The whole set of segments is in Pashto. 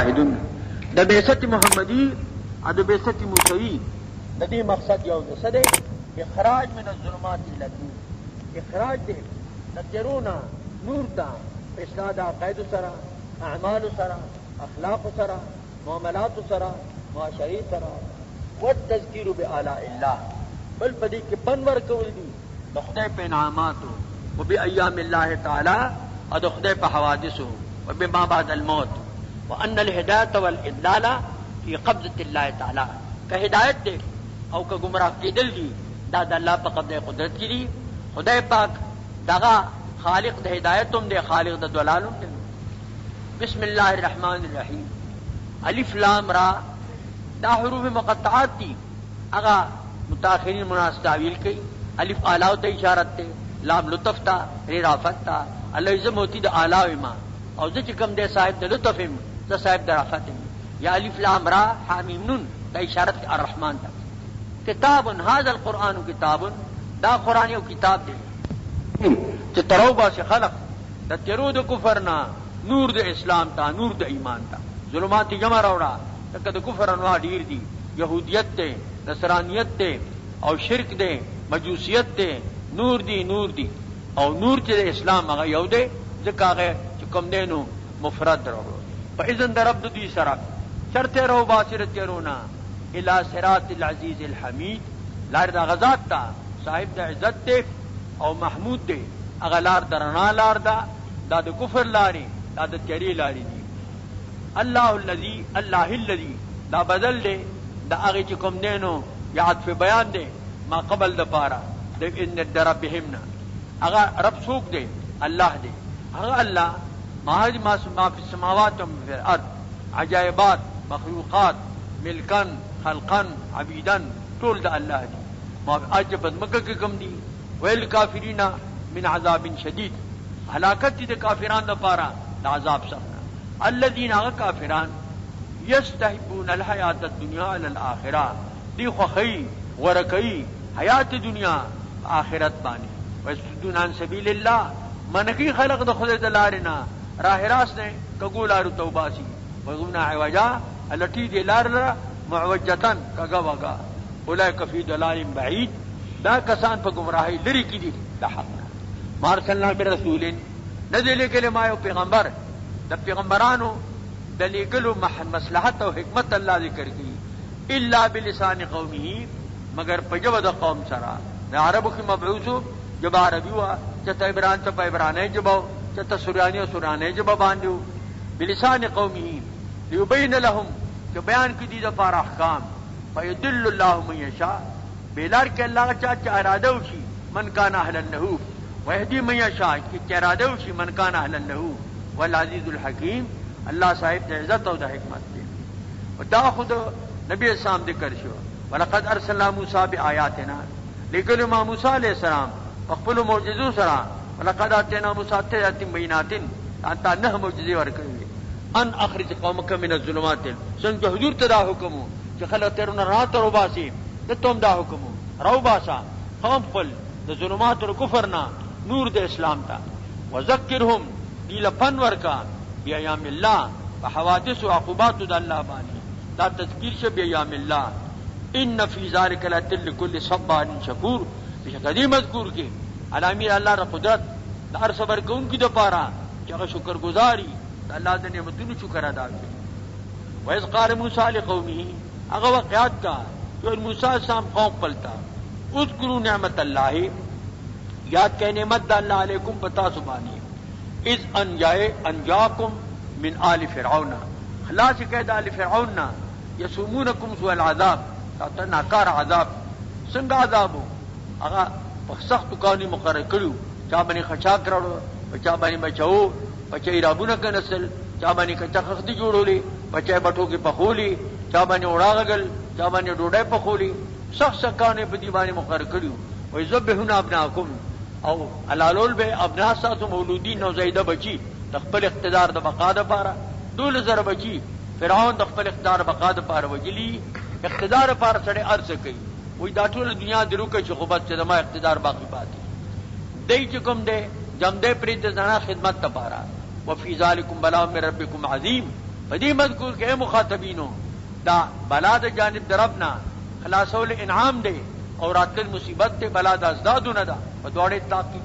مجاهدون د بعثت محمدی او د بعثت موسوی د دې مقصد یو څه دی اخراج من الظلمات الى النور اخراج دې د تیرونا نور ته په اصلاح د عقاید سره اعمال سره اخلاق سره معاملات سره معاشري سره والتذکیر بآلاء الله بل پدې کې پنور کول دي د خدای په انعاماتو او بأيام الله تعالی او د خدای په حوادثو او بما بعد الموت وان الهدایة والاضلال فی قبضة الله تعالی که هدایت دې او که گمراه کېدل دي دا د الله په قبضه قدرت کې دي. خدای پاک دغه خالق د هدایت هم دی خالق د ضلال هم دی. بسم الله الرحمن الرحیم الف لام را دا حروف مقطعات دي هغه متأخرین مناسب تعویل کوي. الف اعلی ته اشارت ده لام لطف تا رافت تا الله عزم ہوتی د اعلی ما او ځکه کوم دی صاحب د لطف ته صاحب د رافت یا الف لام را حمیم نون دا اشارت الرحمن تا. کتاب هذا القرآن کتاب دا قرآن یو کتاب دی چې ترو باسي خلق د تیرو د کفرنا نور د اسلام تا نور د ایمان تا ظلمات جمع راوړه تک د کفر انواع ډیر دي يهودیت ته نصرانیت ته او شرک ده مجوسیت ده نور دی او نور چې اسلام هغه یو دی ځکه هغه چې کوم دی نو مفرد راوړو په اذن در رب دوی سره چرته رو باسر تیرونا الى صراط العزیز الحمید لار دا غزات تا صاحب د عزت ته او محمود دی هغه لار درنا لار دا د کفر لاري دا د تیری لاري دي. الله الذي دا بدل دی دا هغه چې کوم دی نو یاد په بیان دی ما قبل د پاره د ان دربهمنا هغه رب څوک دی الله دی هغه الله ما فی السماوات و فی الارض عجائبات مخلوقات ملکن خلقن عبیدن ټول د الله دی. ما عجبت مکه کې کوم دی ویل کافرین من عذاب شدید هلاکت دي د کافرانو لپاره د عذاب څخه. الذين کافران یستحبون الحیات الدنیا علی الاخره دی خوخی ورکی حیات دنیا آخرت باندې ويصدون عن سبیل الله منکی خلق د خدای د لارنا راه راست نه کګولارو توباسی وغنا عوجا التي دي لار معوجتن کګه وګا اولئک فی ضلال بعید دا کسان په گمراهی لري کې دي د حق. مارسلنا برسول نزل کلمه یو پیغمبر د پیغمبرانو د لیکلو مصلحت او حکمت الله ذکر کړي الا بلسان قومه مگر په جبه د قوم سره د عربو کې مبعوث جب عربی وا چته عبران ته په عبرانه جبو چته سورانی او سورانه جبو باندې بلسان قومه ليبين لهم چې بیان کړي د پاره احکام فيدل الله من يشاء بلار کې الله چې اراده وشي من کان اهل النهو ويهدي من يشاء چې اراده وشي من کان اهل النهو والعزيز الحكيم الله صاحب د عزت او د حکمت دی. دا خود نبی اسلام ذکر شو ولقد ارسلنا موسی بآیاتنا لیکن ما موسی علیہ السلام خپل معجزو سره ولقد اتینا موسی آیات بینات انت نه معجزې ورکړي ان اخرج قومک من الظلمات څنګه حضور ته دا حکم چې خلک ترونه رات او باسي ته تم دا حکم راو باسا قوم خپل د ظلمات او کفرنا نور د اسلام ته وذکرهم الى فن ورکا بیاام الله وحوادث و عقوبات د الله باندې دا تذکیر شه بیاام الله ان فی ذلک لکل صبار شکور بشکدی مذکور کی علامه الله ر قدرت د هر صبر کوونکی د پاره چې هغه شکر گزاري د الله د نعمتونو شکر ادا کوي. و اذ قال موسی لقومه هغه واقعات کا جو موسی السلام قوم پلتا اذکروا نعمت الله یاد کئ نعمت د الله علیکم پتا سبحانی اذ انجاکم من آل فرعون خلاص کئ آل فرعون یسومونکم سوء العذاب تا ناکار عذاب څنګه عذابو هغه په سخت قانوني مقرر کړو چا باندې خچا کړو چا باندې بچو بچي رابونه کنسل چا باندې کچا خختی جوړولې بچي بټو کې پخولي چا باندې وړاغل چا باندې ډوډۍ پخولي سخت قانوني په دی باندې مقرر کړو وای ذبحنا ابناکم او علالول به ابنا ساتو مولودین نو زیده بچی خپل اقتدار د بقا د پاره دول زر بچی فرعون د خپل اقتدار بقا د پاره وجلی اقتدار پاره سره ارزه کوي وای دا ټول دنیا درو کې چې خوبت چې ما اقتدار باقی پاتې دای چې کوم دې جم دې پرې د ځنا خدمت ته پاره وفي ذالکم بلاء من ربکم عظیم فدی مذکور کہ اے مخاطبینو دا بلا دا جانب دربنا خلاصول انعام دے اور راتل مصیبت دے بلا دا ازدادو ندا فدوڑے اطلاق کی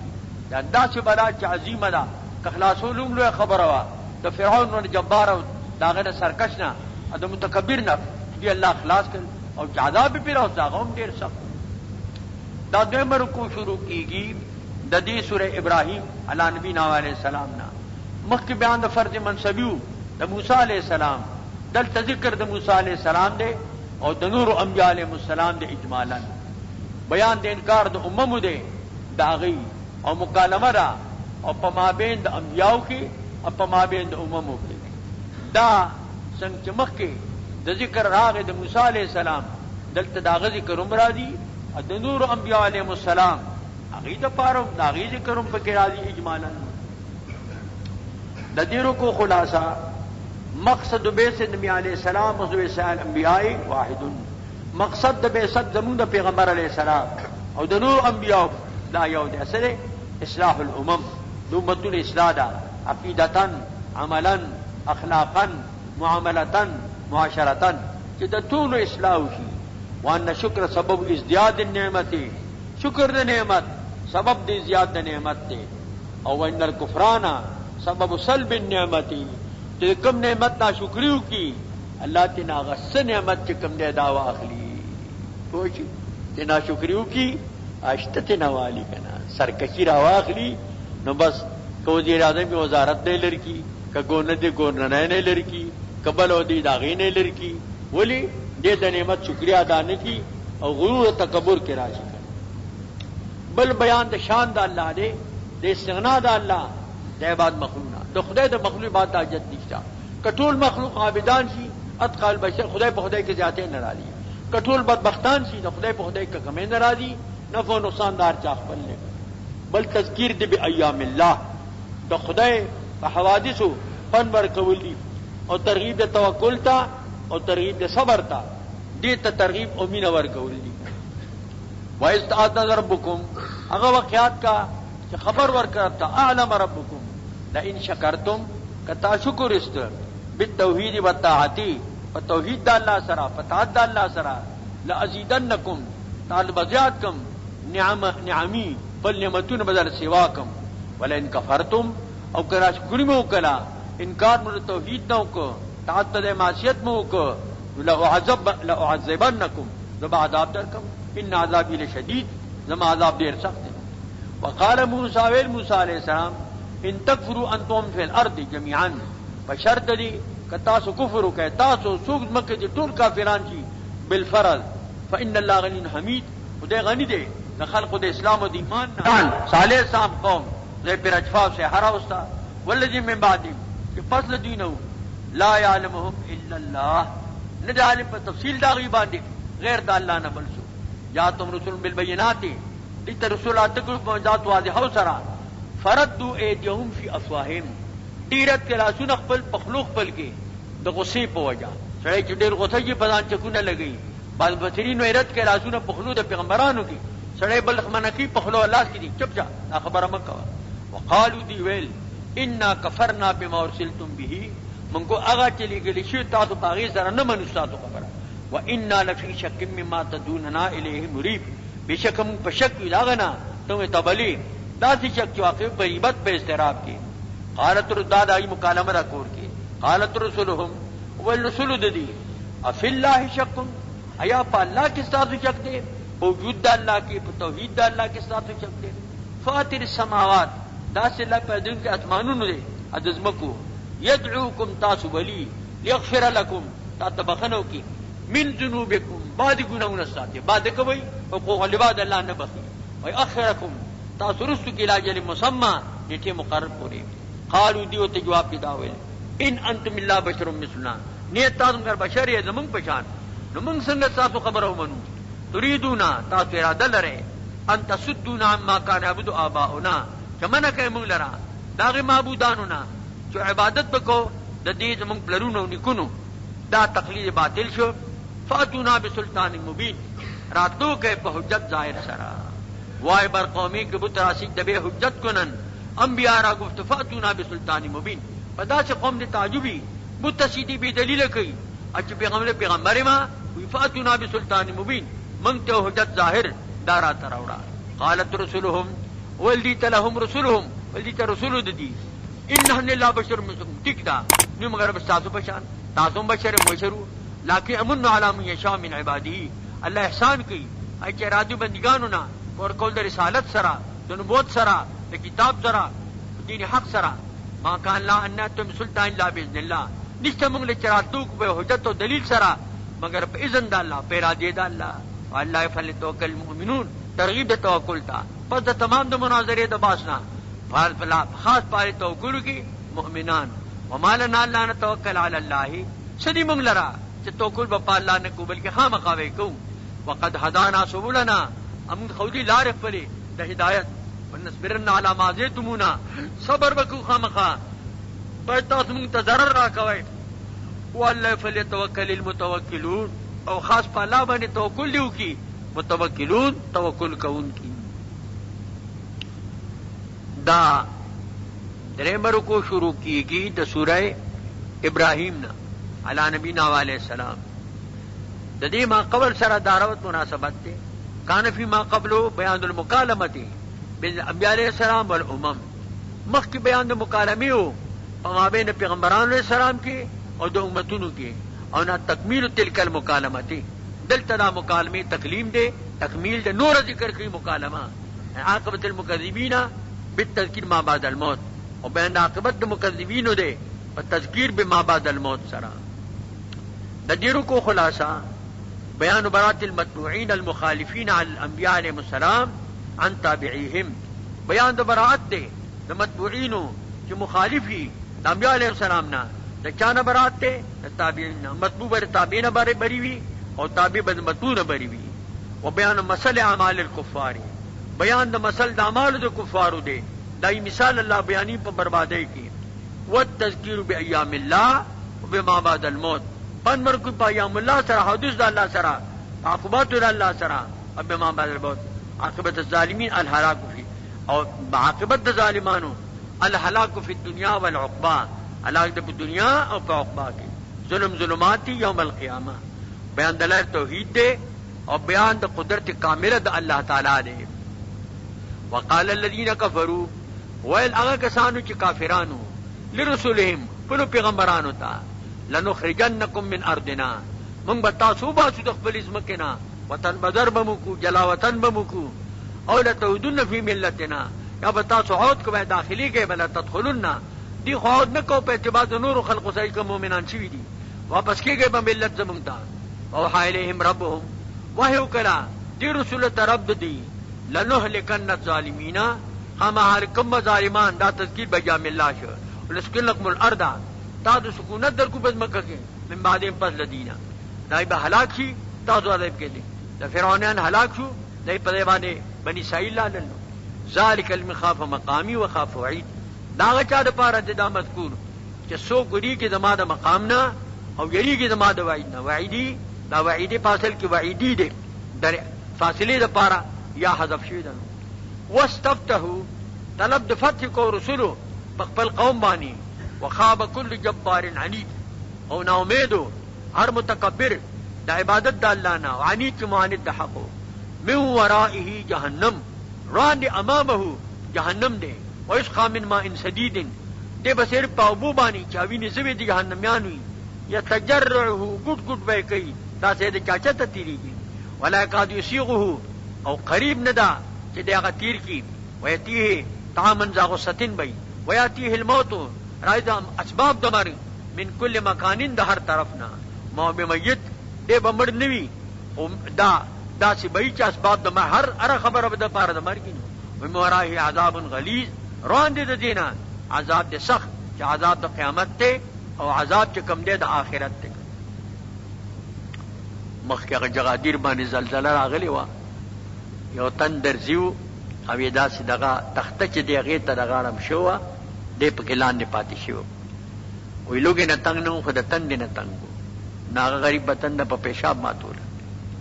دا انداز سے بلا چا عظیم دا کہ خلاصولون لو خبر ہوا دا فرعون و جبار و دا غیر سرکشنا دا متکبرنا دی اللہ خلاص کر اور جادہ بھی پھر دا غوم دیر سخت دا دویم رکو شروع کی گی دا دی سورہ ابراہیم علی نبینا علیہ السلام نا مخ بیان دا فرض منصبیو دا موسیٰ علیہ السلام دل تذکر دا موسیٰ علیہ السلام دے اور دا نور انبیاء علیہ السلام دے اجمالا بیان دے انکار دا امم دے دا غی اور مکالمہ دا اور پمابین دا انبیاء کی اور پمابین دا امموں کی دا سنگ چمخ کے دا ذکر راغ دا موسیٰ علیہ السلام دل تداغ ذکر امرا دی اور دا نور انبیاء علیہ السلام اغی دا پارم دا اغی ذکر ام پکی راضی اجمالا دا دیروں کو خلاصہ مقصد بیست نبی علیہ السلام و سائر انبیاء واحد مقصد دا بیست زمون دا پیغمبر علیہ السلام اور دا نور انبیاء دا یود اثر اصلاح الامم دا امت الاصلاح دا عقیدتا عملا اخلاقا معاملتا معاشرتا کہ دا طول اصلاح شی وان شکر سبب ازدیاد النعمت شکر دا نعمت سبب دا زیاد دا نعمت دے اور وان الکفرانا سبب سلب النعمت تو کم نعمت نا شکریو کی اللہ تینا غصہ نعمت چکم دے دعوی اخلی پوچھ تینا شکریو کی آشتا تینا والی کنا سرکشی راو اخلی نو بس کہ وزیر اعظم کی وزارت نے لڑکی کہ گورنر گورنر نے لڑکی کبل و دی داغی نے لڑکی بولی دے دا نعمت شکریہ ادا نے کی اور غرور و تکبر کے راشی کر بل بیان دا شان دا اللہ دے دے استغنا دا اللہ دے بعد مخلوقنا دا خدای دا مخلوق بات حاجت نشتا کٹول مخلوق عابدان شی اتقال بشر خدای پا خدای کے زیادہ نرازی کٹول بدبختان شی دا خدای پا خدای کے کمیں نرازی نفع و نقصان دار چاخ بلنے بل تذکیر دے بی ایام اللہ دا خدای پا حوادثو پنور قولی اور ترغیب دے توکل تا اور ترغیب دے صبر تا دیتا ترغیب امین ور قولی وَإِذْ تَعَدَّ رَبُّكُمْ اگر وقیات کا کہ خبر ور کرتا اعلم ربکم لئن شکرتم کتا شکر است بالتوحید والطاعتی فتوحید دا اللہ سرا فتاعت دا اللہ سرا لازیدنکم طالب زیادکم نعمی بل نعمتون بدل سواکم ولئن کفرتم او کرا شکری میں کلا انکار من توحید نو کو تعدد معصیت میں کو لأعذبنکم زبا عذاب درکم ان عذابی لشدید زما عذاب دیر سخت ہے وقال موسیٰ موسیٰ علیہ السلام ان تکفروا انتم فی الارض جميعا بشرط دی کہ تاسو کفر کہ تاسو سوق مکہ دی طول کافران کی بالفرض فان اللہ غنی حمید خدای غنی دے نہ خلق دے اسلام و ایمان صالح صاحب قوم ذی پر اجفاف سے ہرا استا والذی من بعد کہ فضل دینو لا یعلمهم الا اللہ نہ عالم پر تفصیل دا غیبان دی غیر دا اللہ نہ بلسو یا تم رسول بالبینات دیتا رسولات تکلف موجزات واضح و سرا فردو ایدیهم فی افواہم دیرت کے لاسون اقبل پخلوق پل کے دا غصے پا وجہ سڑے چو دیر غصہ جی پدان چکونا لگئی بعض بطرین و ایرت کے لاسون پخلو دا پیغمبرانو کی سڑے بلخ منکی پخلو اللہ کی دی چپ جا نا خبر مکہ وقالو دی ویل انا کفرنا بما ارسلتم بھی منکو اغا چلی گلی شو تاتو پاغی سر نمنستاتو خبر و انا لفی شک مما تدوننا الیہ مریب بے شک ہم پشک لاغنا تمہیں تبلی داسی شک واقع بریبت پہ استراب کی قالت رداد آئی مکالمہ رکور کی قالت رسولهم والرسول دی افی اللہ شکم ایا پا اللہ کس طرح شک دے وجود دا اللہ کی توحید دا اللہ کس طرح شک دے فاتر السماوات داس اللہ پہ دن کے اتمانون دے ادزمکو یدعوکم تاسو بلی لیغفر لکم تا تبخنو کی من ذنوبکم بعد گناہوں نستاتے بعد کبھی حقوق العباد اللہ نے بخی ویأخرکم تاسو رسو کی لاجل مسمى نیٹے مقرر پورے قالو دیو تجواب کی داویل ان انتم اللہ بشر مثلنا نیت تاسو گر بشر ہے زمنگ پشان نمنگ سنگت تاسو خبرو منو تریدونا تاسو ارادہ لرے ان تصدونا عما کان عبد آباؤنا چمنہ کہ منگ لرا داغی معبودانونا جو عبادت بکو دا دیز منگ پلرونو نکنو دا تقلید باطل شو فاتونا بسلطان مبین راتو کے پہ حجت ظاہر سرا وائے بر قومی کے بتراسی دبے حجت کنن انبیاء را گفت فاتونا بسلطان مبین پدا سے قوم نے تعجبی متصیدی بی دلیل کوي اچ پیغمبر ما وفاتنا بسلطان مبین من ته حجت ظاهر دارا تراوڑا قالت رسلهم ولدیت لهم رسلهم ولدیت رسول ددی انہن لا بشر مسلم ٹھیک دا نو مگر بس تاسو پشان تاسو بشر مشرو لکن امن علی من یشاء من عباده الله احسان کوي اچ رادو بندگانو نا اور کول د رسالت سرا د نبوت سرا د کتاب سرا دین حق سرا ما کان لا ان تم سلطان لا باذن الله نشته موږ له چراتو په حجت او دلیل سرا مگر په اذن د الله په اراده د الله الله فلتوکل المؤمنون ترغیب د توکل تا پس د تمام د مناظره د باسنا فلا خاص پاره توکل کی مؤمنان وما لنا لا نتوکل علی الله سدی موږ لرا چې توکل په الله نه کو بلکې خامخاوي کو وقد هدانا سبلنا امن خودی لار خپل د هدایت ونصبرن علی ما زیتمونا صبر وکو خامخا په تاسو موږ ته ضرر راکوي والله فلیتوکل المتوکلون او خاص په الله باندې توکل دیو کی متوکلون توکل کوون کی دا درېمرو کو شروع کیږي د سوره ابراهیم نه علی نبینا علیہ السلام د دې ما قبل سره دعوت مناسبت ده کان فی ما قبلو بیان المکالمه بالانبیاء علیہ السلام والامم مخکې بیان د مکالمه او په مابین پیغمبرانو علیہ السلام کې او د امتونو کې او نه تکمیل تلک المکالمه دلته دا مکالمه تکلیم ده تکمیل ده نور ذکر کوي مکالمه عاقبت المکذبین بالتذکیر ما بعد الموت او بیان عاقبت المکذبین ده په تذکیر بما بعد الموت سره د ډیرو کو خلاصہ بیان برات المتبوعین المخالفین علی الانبیاء علیهم السلام عن تابعیهم بیان د برات ده د متبوعینو چې مخالفی د انبیاء علیهم السلام نه د چانه برات ده د تابعین متبوع بر تابعین بری وی او تابع بد متون بری وی و بیان مسل اعمال الکفار بیان د مسل د اعمال د کفارو ده دای مثال الله بیانی په بربادی کې والتذکیر بایام الله وبما بعد الموت پن مرکو په ایام الله سره حدیث د الله سره عاقبت د الله سره وبما بعد الموت عاقبت الظالمین الهلاك فی او عاقبت د ظالمانو الهلاك فی الدنیا والعقبہ هلاك د دنیا او په عقبہ کې ظلم ظلمات یوم القیامه بیان دلائل توحید ده او بیان د قدرت کامله د الله تعالی ده وقال الذين كفروا ويل هغه کسانو چې کافرانو لرسولهم په پیغمبرانو ته لنخرجنکم من ارضنا من بتا صوبا د خپل ځمکنا وطن بدر بمکو جلا وطن بمکو او لتعودن فی ملتنا یا بتا صعود کو داخلي کې بل تدخلن دی خود نه کو په اعتبار د نور خلق سای کوم مؤمنان شوی دي واپس کېږي په ملت زمونږ ته او حایلهم ربهم وهو کلا دی رسول رب دی لنهلكن الظالمین اما هر کوم ظالمان دا تذکیر بجام الله شو ولسکنکم الارض تا د سکونت در کو بد مکه کې من بعد پس لدینا دای به هلاک شي تاسو عذاب کې دي د فرعونان هلاک شو دای په باندې بنی اسرائیل لاندل ذالک المخاف مقامی وخاف وعید دا چا د پاره د مذکور چې سو ګری کې زما د مقام نه او یری کې زما د وعید نه وعیدی دا وعیدی فاصل کې وعیدی دي در فاصله د پاره یا حذف شي ده واستفتحوا طلب د فتح کو رسولو خپل قوم باندې وخاب كل جبار عنید او نا امیدو هر متکبر د عبادت د الله نه عنید معاند د حق من ورائه جهنم راند امامه جهنم دی ويسقى من ماء سديد دی بسیر پاوبو باندې چاوی نه زوی د جهنميان وي يتجرعه ګډ ګډ وای کوي دا سه د چاچا ته تیریږي ولا قد يسيغه او قریب نه دا چې دغه تیر کی ويتيه طعاما ذا غصتين بي وياتيه الموت راځه اسباب د مرګ من کل مکانین د هر طرفنا ما بمیت دی بمړ نوي او دا سی بای چې اسباب د هر اره خبره به د پاره د مرګ نو وموراه عذاب غلیظ روان دي د دینه عذاب د سخت چې عذاب د قیامت ته او عذاب چې کم دی د آخرت ته مخکې جغادیر باندې زلزلہ راغلی و یو تن درځیو او دا سی دغه تخته چې دیغه ته دغه شو دی په ګلان نه پاتې شو وی لوګي نه تنگ نو خدای تن نه تنگ ناغه غریب بتن په پیشاب ماتول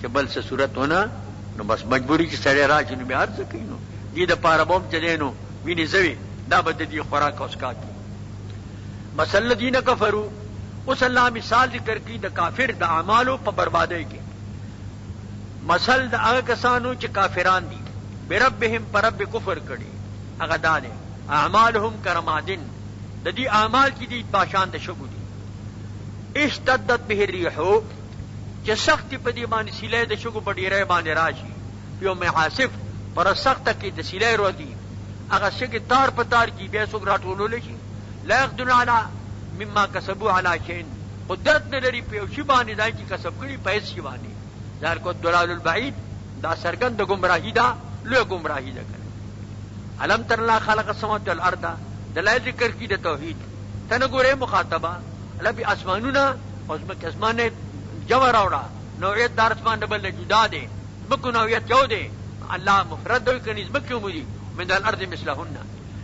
چې بل څه صورت ونه نو بس مجبوری چې سړی راځي نو به ارزه کینو دې د پاره بوم چلینو ویني زوی دا بد دي خوراک اوس کا مثل الذين كفروا اس اللہ مثال ذکر کی دا کافر دا اعمالو پا بربادے کے مثل دا اغا کسانو چی کافران دی بربهم پر رب کفر کری اغا دانے اعمالهم کرمادن دا دی اعمال کی دی باشان دا شگو دی اشتدت به الریحو چی سختی پا دی بانی سیلے دا شگو پا دیرے بانی راشی یوم حاسف پر سخت کی دا سیلے رو دی اغا شگی تار پا تار کی بیسوک راٹولو لشی لا یقدن علا مما کسبو علا شین قدرت نداری پیوشی بانی دائی چی کسب کری پیس شی بانی ظاہر کو دلال البعید دا سرگن دا گمراہی دا لو گمراہی دا کرے علم تر اللہ خلق السماوات والارض دلائل ذکر کی دا توحید تنگورے مخاطبہ اللہ بھی آسمانونا اور اس میں کہ اسمان نے جمع راوڑا نوعیت دار اسمان نبل نے جدا دے مکو نوعیت جو دے اللہ مفرد دوئی کنیز مکیوں مجی من دا الارض مثلہن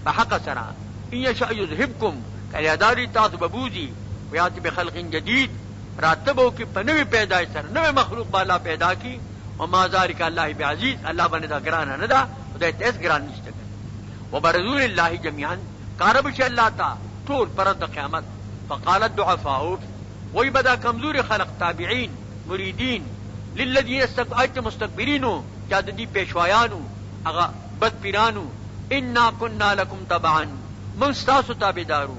بحق سرا ان یشاء یذہبکم کہ یاداری تاس ببوزی ویاتی بخلق جدید راتبو کی پنوی پیدا سر نوے مخلوق بالا پیدا کی وما ذالک اللہ بعزیز اللہ بنے دا گرانا ندا خدای تیس گران نشتا کر وبرزول اللہ جمیعاً کاربش اللہ تا طول پرد قیامت فقالت دعفاؤ وی بدا کمزور خلق تابعین مریدین للذین آیت مستقبرینو جاد دی پیشوایانو اغا بد پیرانو انا کننا لکم تبعا من ستاسو تابدارو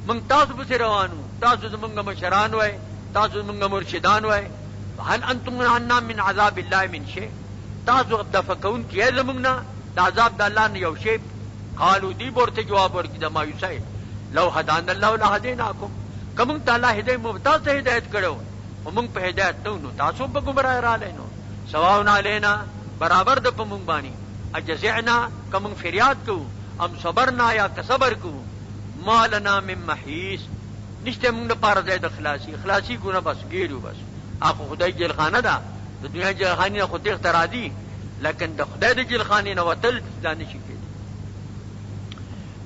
من تاسو بس روانو تاسو زمنگا مشرانو ہے تاسو زمنگا مرشدانو ہے هل انتم عنا من عذاب اللہ من شے تاسو دفکون کی ہے زمنگنا دا عذاب دا اللہ نے یو شے قالو دی بورتے جواب ورکی دا مایوس ہے لو حدان اللہ لہدیناکم کمنگ تا اللہ ہدایت مبتاز سے ہدایت کرو ومنگ پہ ہدایت نو تاسو پا گمراہ را لینو سواؤن علینا برابر دا پا منگ بانی اجزعنا کمنگ فریاد کو ام صبرنا یا کصبر کو ما لنا من محیث نشتے منگ دا پارا زید اخلاصی اخلاصی کو نا بس گیرو بس آخو خدای جیل خانہ دا دنیا جیل خانی نا خود اخترا دی لیکن دا خدای دا جیل خانی نا وطل دا نشی کی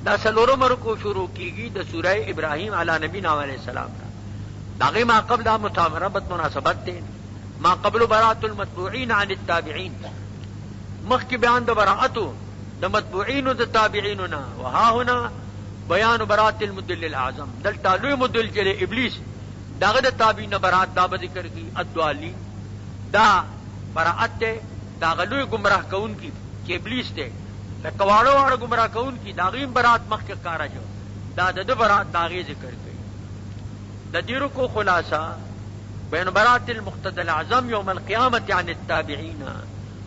دا سلورو مرکو شروع کی گی دا سورہ ابراہیم علی نبینا علیہ السلام دا داغی ما قبل دا متامربت مناسبت دین ما قبل براءت المتبوعین عن التابعین مخ کی بیان دا براءتو دا متبوعین دا تابعیننا وہا ہونا بیان براءت المدل الاعظم دل تالوی مدل جلے ابلیس داغ دا تابعین براءت دا بذکر کی ادوالی دا براءت دے داغلوی گمراہ کون کی کہ ابلیس دے کواڑو واڑو گمراہ کون کی داغیم برات مخ کے کارا جو دا برات داغی ذکر گئی دا دیرو کو خلاصہ بین برات المقتد العظم یوم القیامت عن التابعین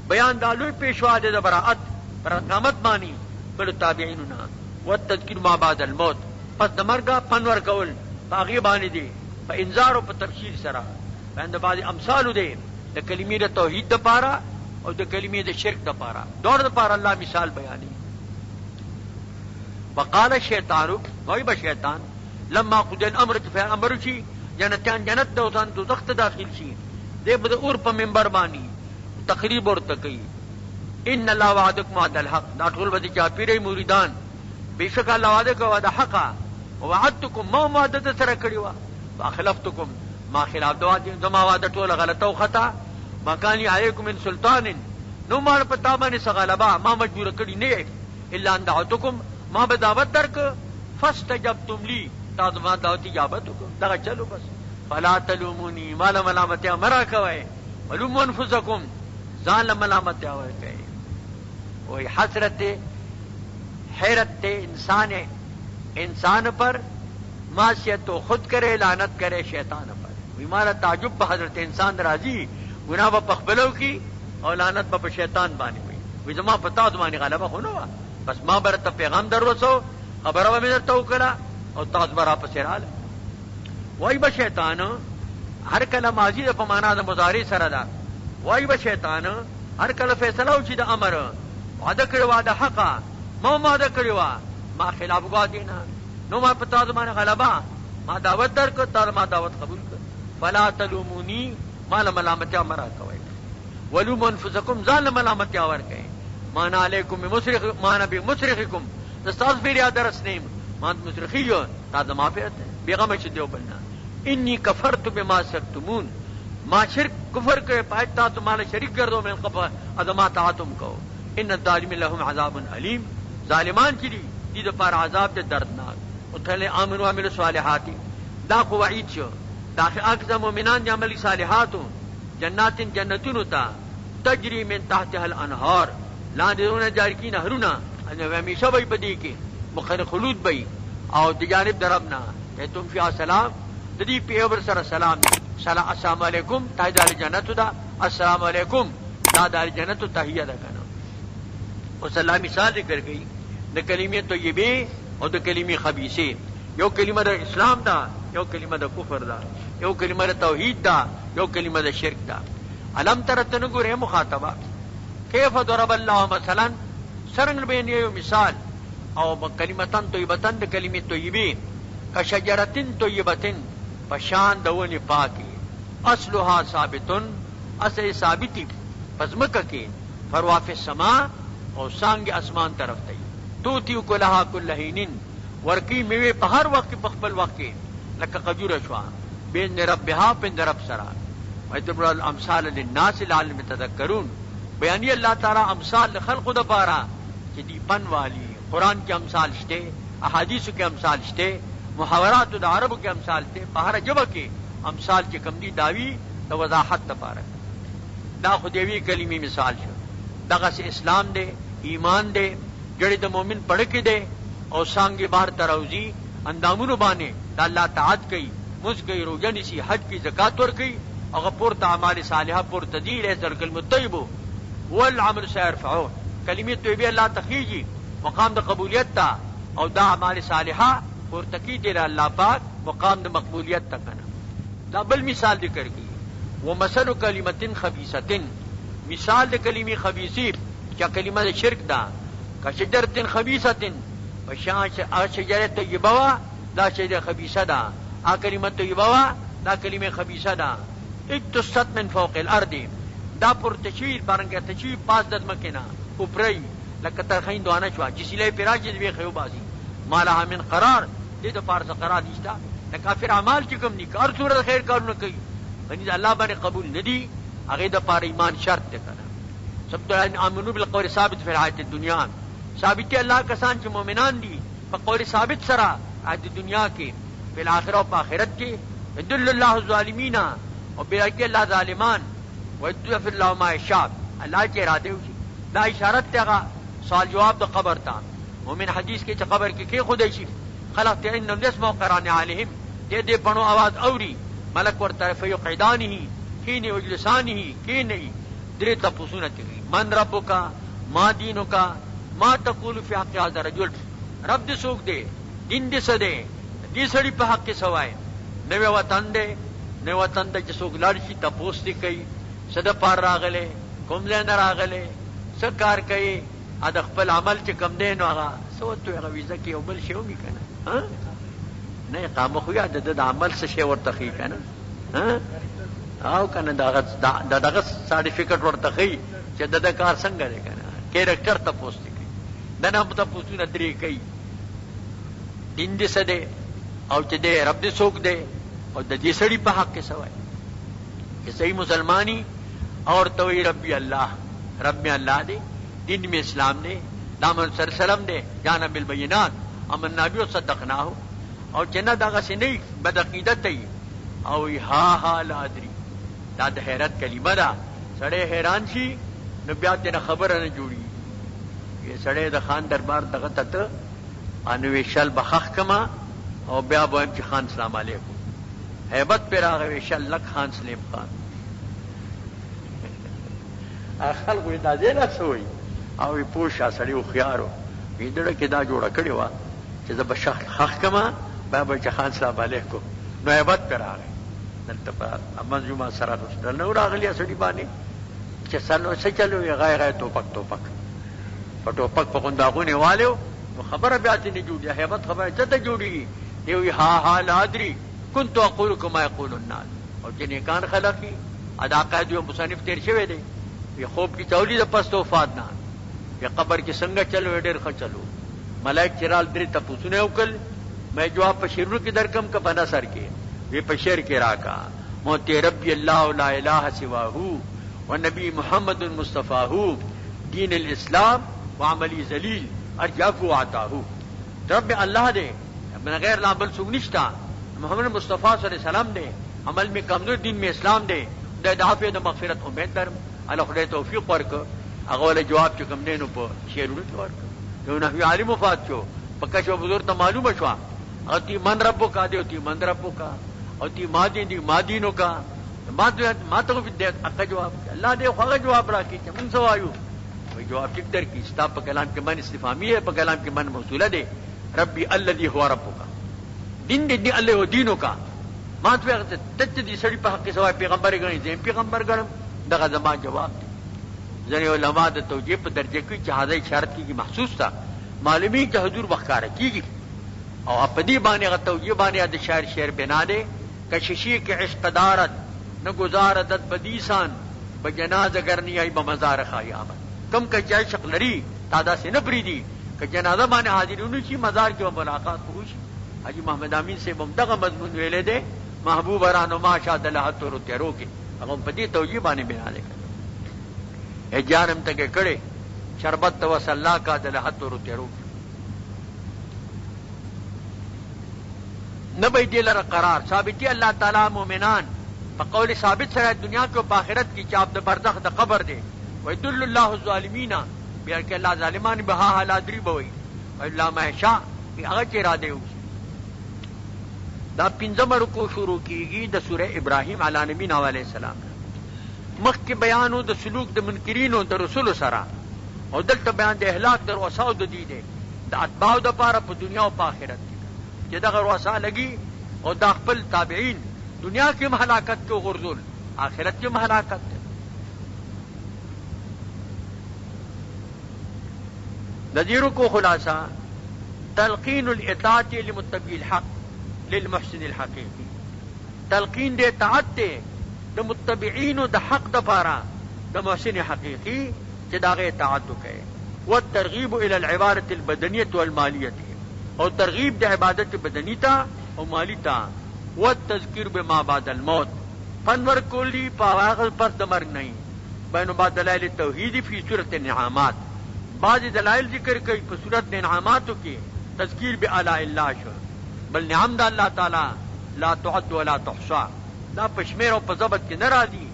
بیان دالوی پیشوا دے دا برات پر قیامت مانی بل التابعیننا والتذکر ما بعد الموت پس دمرگا پنور کول باغی بانی دے پا انذار و پا تفسیر سرا بین دا بعض امثالو دے دا کلمی دا توحید دا پارا اور دا کلمی دا شرک دا پارا دور دا پارا اللہ مثال بیانی وقال الشیطانو وہی با شیطان لما قد الامر فی امر شی جنتیان جنت دوتان تو دخت داخل شی دے بدا اور پا منبر بانی تقریب اور تکی ان اللہ وعدکم وعد الحق دا طول بدی چاپیرے موریدان بے شک اللہ وعدک وعد حقا وعدتکم ما وعدت سرکڑیوا واخلفتکم ما خلاف دوات زما وعدت طول غلطا و خطا ما کانی علیکم من سلطان نو مار پتا باندې سغلبا ما مجبور کړی نه الا ان دعوتکم ما بدعوت درک فاستجبتم لی تا ما دعوت اجابت کو دا چلو بس فلا تلومونی ما ملامت امرا کوي ولوم انفسکم ځان ملامت اوي کوي وہی حسرت حیرت انسان پر معصیت تو خود کرے لعنت کرے شیطان پر بیمارہ تعجب حضرت انسان راضی گناہ با پخبلو کی اور لعنت با شیطان بانی ہوئی وی زما پتا دمانی غالبا خونوا بس ما برتا پیغام در رسو خبر با میدر تو کلا اور تاز برا پسیرال وی با شیطان ہر کلا ماضی دا پمانا دا مضاری سردا وی با شیطان ہر کلا فیصلہ اچھی دا امر وعدہ کروا دا حقا ما وعدہ کروا ما خلاف گوا دینا نو ما پتا دمانی غالبا ما دعوت در کر تار ما دعوت قبول کر فلا تلومونی مال ملامتیا مرا کوي ولوم انفسکم ظال ملامتیا ور کوي مانا علیکم بمصرخ مانا بمصرخکم استاذ پیریا درس نیم مان مصرخیو تا دما پیت بیغم شدیو بننا انی کفرت بما شرکتمون ما شرک کفر کے پایتا تمہارا شریک کر دو میں قبا ادما تعتم کو ان الظالم لهم عذاب علیم ظالمان کی دی پار عذاب دے دردناک اتھلے امنوا عملوا الصالحات دا خو وعید شو. دا اکثر مومنان دی عملی صالحاتو جنات جنتونو تا تجری من تحتها الانهار لاندې دونه جاری کی نهرونه همیشه وي بدی کې مخیر خلود وي او د جانب دربنا تم فی سلام د دې پیغمبر سره سلام السلام علیکم تحیه جنت دا السلام علیکم دا د جنت تحیه ده کنه. اوس الله مثال ذکر کړي د کلمې طیبه او د کلمې خبیثه. یو کلمه د اسلام دا، یو کلمه د کفر دا، یو کلمه د توحید دا، یو کلمه د شرک دا. علم تر تنګوره مخاطبه کیف ضرب الله مثلا سرنګ بین یو مثال او کلمتان طیبتان د کلمې طیبه کشجرتن طیبتن پشان دونی پاکی اصلها ثابتن اصل ثابتی پزمکه کې فرواف السما او سانګ اسمان طرف ته توتی کلها کل حینن ورکی میوه په هر وخت په خپل وخت کې لکه قجوره شو بین ربها پند رب سرا ويضرب الامثال للناس لعلهم يتذكرون. بیانی اللہ تعالی امثال خلق د پاره چې دی پن والی قرآن کے امثال شته، احادیث کے امثال شته، محاورات د عربو کے امثال شته، په هر جبه کې امثال چې کم دي داوی د وضاحت لپاره. دا خو دیوی کلمې مثال شو. دغه سه اسلام دی، ایمان دی، جړې د مؤمن پړ کې دی او سانګي بهر تروزی اندامونو باندې د الله تعالی کوي، مز کوي، روزه نیسي، حج کوي، زکات ور کوي او پورته اعمال صالحه پورته دی له ذکر الطیب والعمل سيرفعون. کلمې طیبه الله تخیجی مقام د قبولیت تا او دا اعمال صالحه پورته کی دی الله پاک مقام د مقبولیت تا کنه. دا بل مثال ذکر کی ومثل کلمتين خبيثه، مثال د کلمې خبيثه چې کلمه د شرک ده کشجرتين خبيثه وشان شجره طیبه وا دا شجره خبيثه ده، ا کلمه طیبه وا دا کلمه خبيثه ده. اکتست من فوق الارض دا پر تشویر بارنګه تشویر پاس د مکینا اوپرای لکه ترخین دوانه شو چې سیلې پیراج دی خو بازی مالها من قرار دې د پارس قرار نشتا. د کافر اعمال چې کوم نکار صورت خیر کارونه کوي غنی الله باندې قبول ندی هغه د پاره ایمان شرط ده کنه. سب ته امنو بالقول ثابت فی الحیات الدنیا، ثابت الله کسان چې مؤمنان دي په قول ثابت سره د دنیا کې په آخرت او په آخرت کې يدل الله الظالمین او بیاکی الله ظالمان ويدفع الله ما يشاء. الله کې اراده وشي دا اشاره ته سوال جواب د قبر ته. مومن حدیث کې چې قبر کې خدای شي خلق ته ان نسمع قران عليهم دې دې پڼو आवाज اوري ملک ور طرف يقعدانه حين وجلسانه کینه درې تاسو نه کوي من ربک ما دینک ما تقول فی حق هذا الرجل. رب دې سوک دې دین دې سده دې سړي په حق کې سوای نو وطن دې نو وطن دې چې سوک لاړ شي تاسو دې کوي صد پار راغله کوم ځای نه راغله څه کار کوي ا د خپل عمل چې کم دی نو هغه سوتو هغه ویزه کې او بل شی ومي کنه ها نه قام خو یاد د عمل څه شی ورته خي کنه ها او کنه دغه سرټیفیکټ ورته خي چې د کار څنګه دی کنه کیریکټر ته پوسټ کوي دنه په تاسو نه درې کوي دین دې سده او چې دې رب دې څوک دی او د دې سړي په حق کې سوای کہ صحیح مسلمانی اور توئی ربی اللہ رب میں اللہ دے دین میں اسلام دے دامن صلی اللہ علیہ وسلم دے جانا بالبینات امن نبی و صدقناہو اور چنہ داغا سے نہیں بدعقیدت تی او ہا لا ادری دا د حیرت کلمہ دا سڑے حیران شي نو بیا دې خبره نه جوړي یہ سڑے د خان دربار دغه ته انوي شل بخخ کما او بیا وایم چې خان سلام علیکم هیبت پر راغی شل لک خان سلیم خان خلق وی دا زیلا سوی او وی پوشا سړی خو خيارو ویډړه کې دا جوړه کړی و چې د بشخ خخ کما بابا چې خان سلام علیکم نو هیبت پر راغی دلته په منظومه سره رسول نو راغلی سړی باندې چې سلو څه چلو یې غای ټوپک په ټوپک په غونداغونه والو نو خبره بیا دې نه جوړه هیبت خبره ته جوړیږي دی ها لا ادري كنت اقول كما يقول الناس او چې نیکان خلقي ادا قائد او مصنف تیر شوی دی یہ خوب کی چولی د پستو وفات نه یہ قبر کې څنګه چلو ډېر ښه چلو ملائک چرال درې تاسو نه وکړ میں جواب په شیرو کې درکم کا بنا سر کې وی په شعر کې راکا موتی ربی الله لا اله سواه والنبي محمد مصطفاه دین الاسلام وعملی ذلیل ارجاکو عطاه. رب الله دے من غیر لا بل سوق نشتا محمد مصطفیٰ صلی اللہ علیہ وسلم دے عمل میں کمزور دین میں اسلام دے د دافع د مغفرت امید لرم الله خدای توفیق ورکړه هغه ول جواب چې کوم دینو په شعرونو کې ورکړه یو نحوی عالم وفات شو پکا شو بزرگ ته معلومه شو او تی من ربو کا دی او تی من ربو کا او تی مادین دی مادینو کا ما ته دې اکا جواب الله دې خو جواب راکړي چې موږ سوایو وی جواب ټیک در کی ستا په کلام کې من استفهامی ہے په کلام کې من موصوله ده ربي الذي هو ربک دین دې الله او دینو کا ما ته ته دې سړي په حق سوای پیغمبر غني زم پیغمبر ګرم دغه زما جواب دی ځنې علما د توجیه په درجه کې چې هاذا اشاره کیږي محسوس تا معلومی چې حضور وقاره کیږي او په دې باندې غ توجیه باندې د شعر بنا ده کششی کې عشق دارت نہ گزاردت بدیسان بجنازہ کرنی آئی بمزار خیام کم کا جائے شکلری تادا سے نہ پریدی کہ جنازہ مانے حاضر انچی مزار کی ملاقات پوچھ حاجی محمد امین سے ممدغ مضمون ویلے دے محبوب رانو ما شاد لحت و رتیرو کے اگم پتی توجیہ بانے بنا لے کر اے جانم تک کڑے شربت و صلاح کا دلحت و رتیرو کے نہ بیٹی لر قرار ثابتی اللہ تعالی مومنان فقول ثابت سره دنیا کو باخرت کی چاپ د برزخ د قبر دے ويدل الله الظالمین بیا کہ اللہ ظالمان بها حالات دری بوي الا ما شاء هغه چې را دی دا پنځم رکوع شروع کیږي د سوره ابراهیم علی نبینا علیہ السلام مخ کې بیانو د سلوک د منکرینو د رسول سره او دلته بیان د اهلاک در وساو د دی دي د اتباع د پاره په دنیا او په آخرت کې چې دغه وسا لګي او د خپل تابعین دنیا کی ہلاکت کو غرزول آخرت کی ہلاکت نذیروں کو خلاصہ تلقین الاطاعت لمتبع الحق للمحسن الحقیقی تلقین دے اطاعت دے د متبعین د حق د پارا د محسن حقیقی چې داغه اطاعت وکړي والترغیب الى العبادة البدنیة والمالیة او ترغیب د عبادت بدنی تا او مالی تا والتذکر بما بعد الموت فنور کولی پاواغل پر دمر نہیں بین بعد دلائل توحید فی صورت النعامات بعض دلائل ذکر کئی په صورت انعاماتو کې تذکیر بعلاء الله شو بل نعم د الله تعالی لا تعد ولا تحصى دا پشمیر او په ضبط کې ناراضي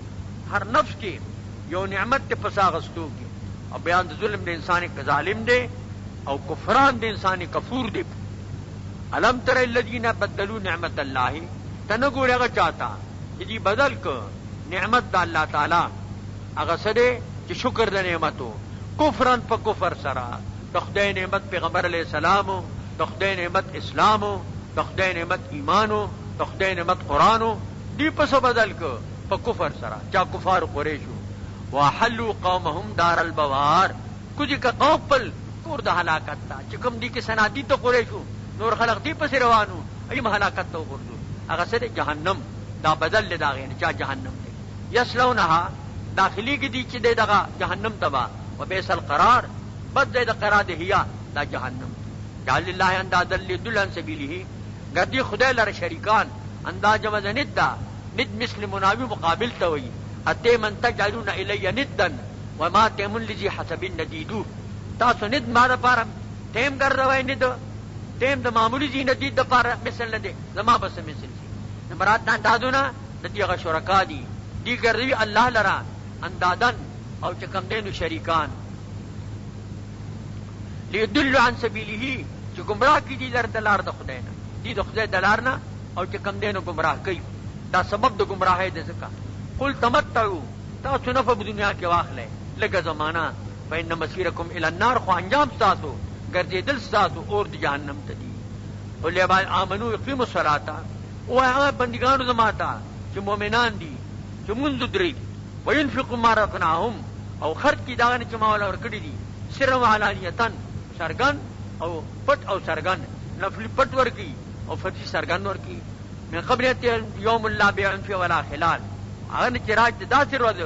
هر نفس کې یو نعمت په پساغستو کې او بیان د ظلم د انسان کې ظالم دی او کفران د انسان کفور دی علم تر الذین بدلوا نعمت الله تنګو هغه چاہتا چې بدل کو نعمت د الله تعالی هغه سره چې شکر د نعمتو کفرن په کفر سره د خدای نعمت پیغمبر علیہ السلام د خدای نعمت اسلام د خدای نعمت ایمانو د خدای نعمت قرانو دی پس بدل کو په کفر سره چا کفار قریشو واحلوا قومهم دار البوار کجی کا قوم پل کور د هلاکت تا چې کوم دی کې سنادی ته قریشو نور خلق دی پس روانو ایم هلاکت ته ورغلو هغه سره جهنم دا بدل لداغین چا جهنم دی یسلونها داخلی کی دی چې دغه جهنم تبا وبئس القرار بد د قرار دی هيا دا جهنم جعل الله انداز لدلن سبیله ګردی خدای لره شریکان انداز مزنید دا ند مثل مناوی مقابل ته وی اته من تجعلون الی ندا وما تم لذي حسب ندیدو تاسو ند ما د پاره تیم ګرځوي ند تیم د معمولی زی ندید د پاره مثل لده زما بس مثل شي مراد اندازونه د دې شرکا دي دی ګرځي الله لرا اندادن او چې کوم دینو شریکان لیدل عن سبیله چې گمراه کی دي لر دلار د خدای نه دي د خدای دلار نه او چې کوم دینو گمراه کوي دا سبب د گمراهی د ځکه قل تمتعوا تاسو نه په دنیا کې واخلې لکه زمانہ فإن مسيركم إلى النار خو انجام تاسو ګرځیدل تاسو اور د جهنم ته دي ولې آمنو یقیموا الصلاة او هغه بندګانو زماتا چې مؤمنان دي چې منذ درې وينفقوا ما رزقناهم او خرج کی داغه چې مولا ورکړي دي سر و علانیتن سرګن او پټ او سرګن نفلی پټ ورکی او فرضی سرګن ورکی من قبلیت یوم الله بیع فی ولا خلال هغه چې راج داسې ورځ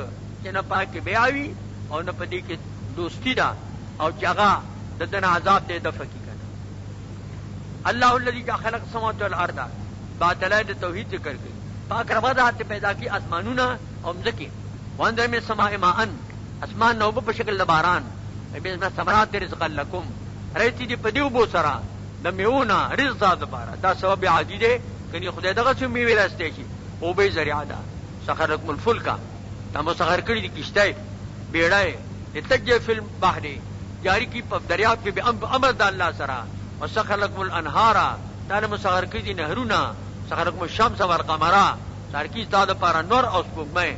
چې نه پاکي بیاوی او نه پدې کې دوستی دا او چې هغه د دنیا عذاب دې د فقیقت الله الذي خلق السماوات والارض بعد دلائل توحید ذکر کړي پاک رب ذات پیدا کی اسمانونه او مځکه وانده میں سماء ماءن اسمان نو په شکل د باران به ثمرات رزق لكم رایتی دې په دیو بو سرا د میونا رزق د بارا دا سبب عادی دې کني خدای دغه څه میوې راسته شي او به ذریعہ ده سخر لكم الفلک دا مسخر کړی دي کشته بیړای لتجه فی البحر جاری کی په دریاب کې به امر د الله سره وسخر لكم الانهار دا مسخر کړی دي نهرونه سخر لكم الشمس والقمر سر کی استاد پر نور او سپوږمۍ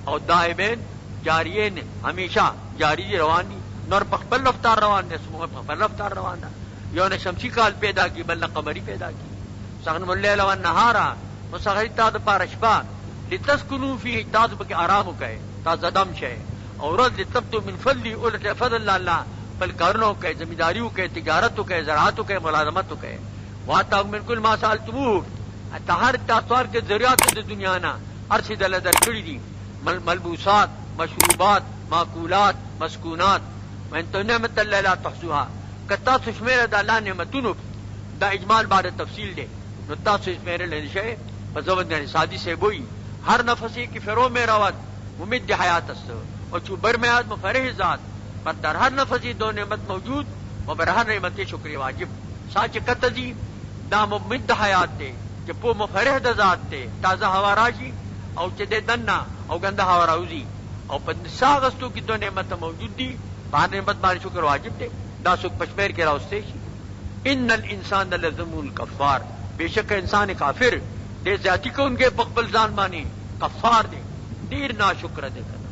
او دائمین جاریین همیشه جاری روان دي نور په خپل رفتار روان دي سپوږمۍ په خپل رفتار روان ده یو نه شمسی کال پیدا کی بل نه قمری پیدا کی سخن الليل والنهار مسخر استاد پر شپه لتسكنوا فيه تاسو به آرام وکئ تاسو دم شئ اور لتبتو من فضل اولت فضل الله بل کارونو کې زمینداری وکئ تجارت وکئ زراعت وکئ ملازمت وکئ واتا من کل ما سالتموه اتهر تاسوار کے ذریعات د دنیا نا ارشد الله درکړي دي ملبوسات مشروبات ماکولات مسکونات وان نعمت الله لا تحصوها کتا شمیر د الله نعمتونو دا اجمال بعد تفصیل دے نو تاسو شمیر لنی شئ فزود نے سادی سے بوئی ہر نفسی کی فرو میں روت ممد حیات است اور چوبر میں آدم فرح ذات پر در ہر نفسی دو نعمت موجود و بر ہر نعمت شکر واجب ساچ قطزی دا ممد حیات دے کہ پو مفرح د ذات دے تازہ ہوا راشی او چ دے دنا او گندا ہوا راوزی او پد ساغستو کی دو نعمت موجود دی ہر نعمت بار شکر واجب دے دا سک پشمیر کے راستے شی ان الانسان لذمول کفار بے شک انسان کافر دے ذاتی کو ان کے بقبل زان مانی کفار دے دیر نا شکر دے کنا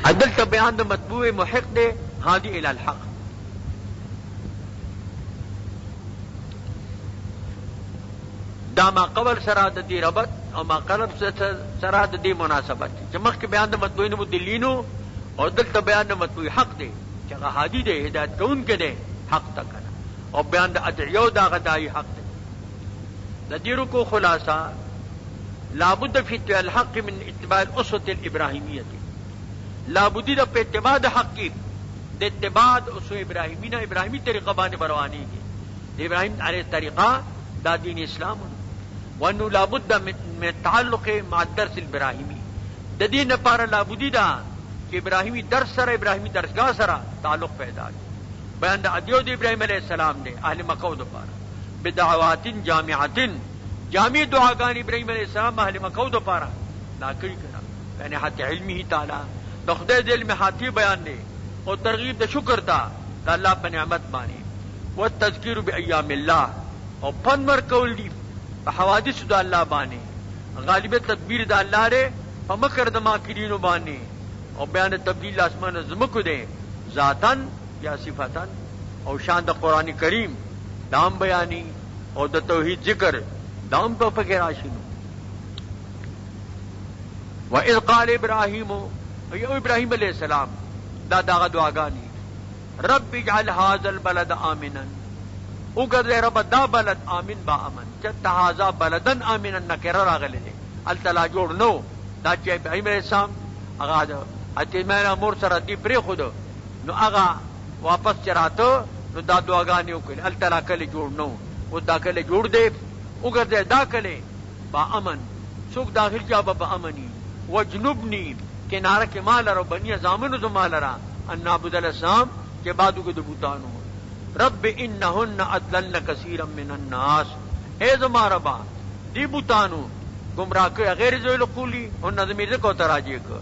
عدلت بیان د مطبوع محق دے ہادی الى الحق دا ما قبل سراد دی ربط او ما قلب سراد دی مناسبت چمخ کے بیان د مطبوع مدلینو اور دلت بیان د مطبوع حق دے چگہ ہادی دے ہدایت کون کے دے حق تک اور بیان د ادعیو دا غدائی حق دے ندیرو کو خلاصہ لابد فی اتباع الحق من اتباع الاسوة الابراہیمیت لابدی دا پہ اتباع دا حق کی دا اتباع دا اسوة ابراہیمینا ابراہیمی طریقہ بانے بروانی کی ابراہیم علیہ طریقہ دا دین اسلام وانو لابد من تعلق مع الدرس الابراہیمی دا دین پارا لابدی دا کہ ابراہیمی درس سرا ابراہیمی درسگاہ سرا تعلق پیدا کی بیان دا ادیو دا ابراہیم علیہ السلام دے اہل مکہ دا پارا بدعوات جامعات جامع دعاگان ابراہیم علیہ السلام اہل مکہ دا پارا لا کری کرا یعنی حتی علمی تعالی دا خدای دل میں حاتی بیان دے اور ترغیب دا شکر دا دا اللہ پا نعمت بانے والتذکیر بایام اللہ اور پنمر کول دی پا حوادث دا اللہ بانے غالب تدبیر دا اللہ رے پا مکر دا ماکرینو بانے اور بیان تبدیل آسمان زمکو دے ذاتن یا صفتن اور شان دا قرآن کریم دام بیانی اور دا توحید ذکر دام پا فکر آشنو وَإِذْ قَالَ إِبْرَاهِيمُ ایو ابراہیم علیہ السلام دا داغ دعاگانی رب اجعل هذا البلد آمنا اگر دے رب دا بلد آمن با امن چتا هذا بلدن آمنا نکر راغلے دے التلا جوڑ نو دا چی ابراہیم علیہ السلام اگا دا اتیمین امور سر دی پری خود نو اگا واپس چراتو نو دا دعاگانی اکل التلا کل جوڑ نو او دا کل جوڑ دے اگر دے دا کلے با امن سوک داخل جا با امنی وجنبنی کنارہ کے مال رو بنی زامن تو مال را ان نعبد الاسلام کے بعد کے دبوتانو رب انہن اضللن کثیرا من الناس اے زما ربا دی بوتانو گمراہ کړي غیر ذوی العقول او نظم ذکر تراجی کړ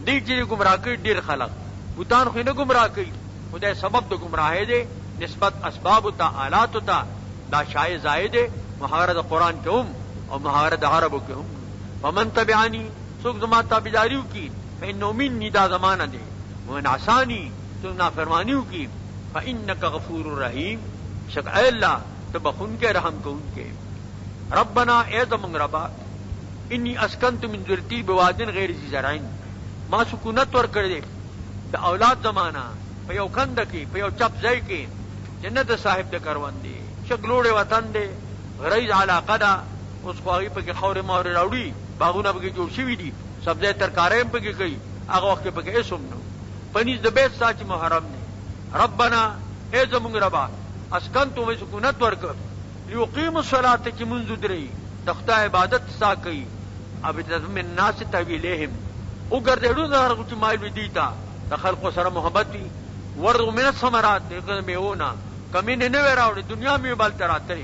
دی چې گمراہ کړي ډیر خلق بوتان خو نه گمراہ کړي خدای سبب د گمراهی دی نسبت اسباب تا آلات تا دا شای زائد محاورت قرآن کے ہم اور محاورت عربوں کے ہم فمن تبعانی سوک زما تابعداریوں کی فإنه منی دا زمانہ دے ومن عصانی سوک نافرمانیوں کی فإنک غفور رحیم شک اے اللہ تبخن کے رحم کو ان کے ربنا اے زمن ربا انی اسکنت من ذریتی بوادن غیر ذی زرعین ما سکونت ور کر دے دا اولاد زمانہ پیو کند کی پیو چپ زی کی جنت صاحب د کروندې شګلوړې وطن دی غریز علاقه ده اوس خو هغې پکې خاورې ماورې راوړي باغونه پکې جوړ شوي دي سبزی ترکارۍ هم پکې کوي هغه وخت کې پکې هېڅ هم نه پنیز د بیت ستا چې محرم دی ربنا اے زمونږ ربا اسکنتو مې سکونت ورکړ لیقیمو الصلاة چې مونځ ودرېږي د خدای عبادت ستا کوي ابتدم الناس تاویلیهم وګرځېدو د هغو چې مایل وي دوی ته د خلقو سره محبت وي ورغو من الثمرات میوونه کمینه نه وی راوړي دنیا مې بل تراته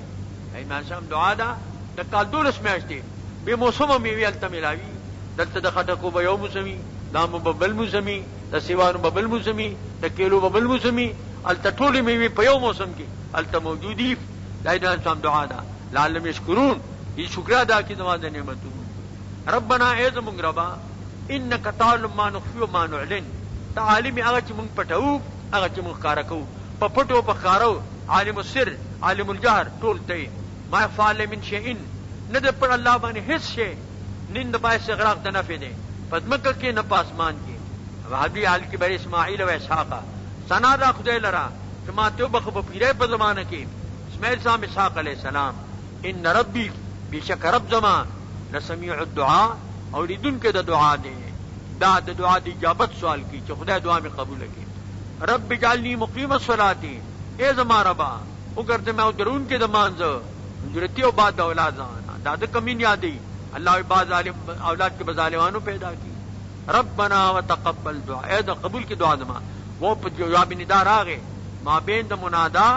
ایمان شام دعا ده د کال 12 میاشتې به موسمه میوې هلته ملاوي دلته د خټکو به یو موسمي دامو به بل موسمي د سیوانو به بل موسمي د کیلو به بل موسمي هلته ټولې میوې په یو موسم کې هلته موجودي دا ایمان شام دعا ده لعلهم یشکرون دې شکر ادا کړي زما د نعمتونو ربنا ای زمونږ ربا انک تعلم ما نخفي وما نعلن تعالیم هغه چې مونږ پټو هغه چې مونږ ښکاره کوو په پټو په ښکارو عالم السر عالم الجهر ټول ته ما يفعل من شيء نه د پر الله باندې هیڅ شی نن د باعث اغراق د نفع دی په ځمکه کې نه په اسمان کې وهابي حال کې بر اسماعیل او اسحاق ثنا دا خدای لرا چې ما ته بخ په پیره په زمانه کې اسماعیل صاحب اسحاق علیہ السلام ان ربی بشک رب زمان لسمیع الدعاء او لیدونکو د دعا دی دا د دعا د اجابت سوال کی چې خدای دعا می قبول کړي رب اجعلنی مقیم الصلاة اے زما ربا وګرځه مې درون کې د مانځه ضرورتي او بعد اولاد ځان دا د کمین یادې الله بعد ظالم اولاد کې بظالمانو پیدا کی ربنا وتقبل دعاء اے د قبول کی دعا دما وہ په جواب ندا راغې ما بین د منادا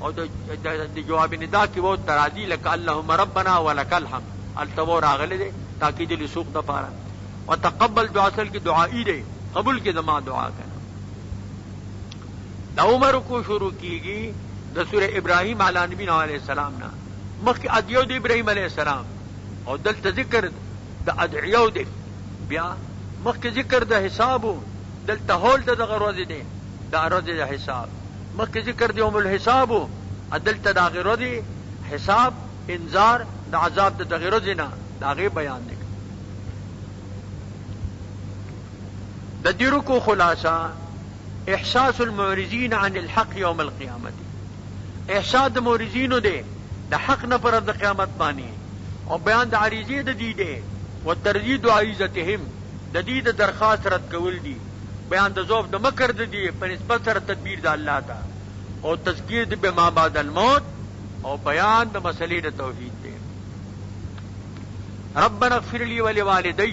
او د جواب ندا کې وہ تراضی لك اللهم ربنا ولك الحمد التو راغله دي تاکید لسوق د پاره وتقبل دعا اصل کی دعائی دے قبول کی دما دعا کرنا دا عمر کو شروع کیگی دا سورہ ابراہیم علی نبی علیہ السلام نا مخ ادعیو د ابراہیم علیہ السلام او دلته ذکر د ادعیو دے بیا مخ ذکر د حساب دلته هول د غروز دے دا روز د حساب مخ ذکر د یوم الحساب دلته د غروز حساب انذار د عذاب د غروز نه دا غي بیان دے د دیرو کو خلاصہ احساس المعرضین عن الحق یوم القیامت احساس د معرضینو دے د حق نه پر د قیامت باندې او بیان د عریضې د دی دے و تردید عریضتهم د دې د درخواست رد کول دي بیان د ضعف د مکر د دی په نسبت سره تدبیر د الله تا او تذکیر د بما بعد الموت او بیان د مسلې د توحید دے ربنا اغفر لي ولوالدي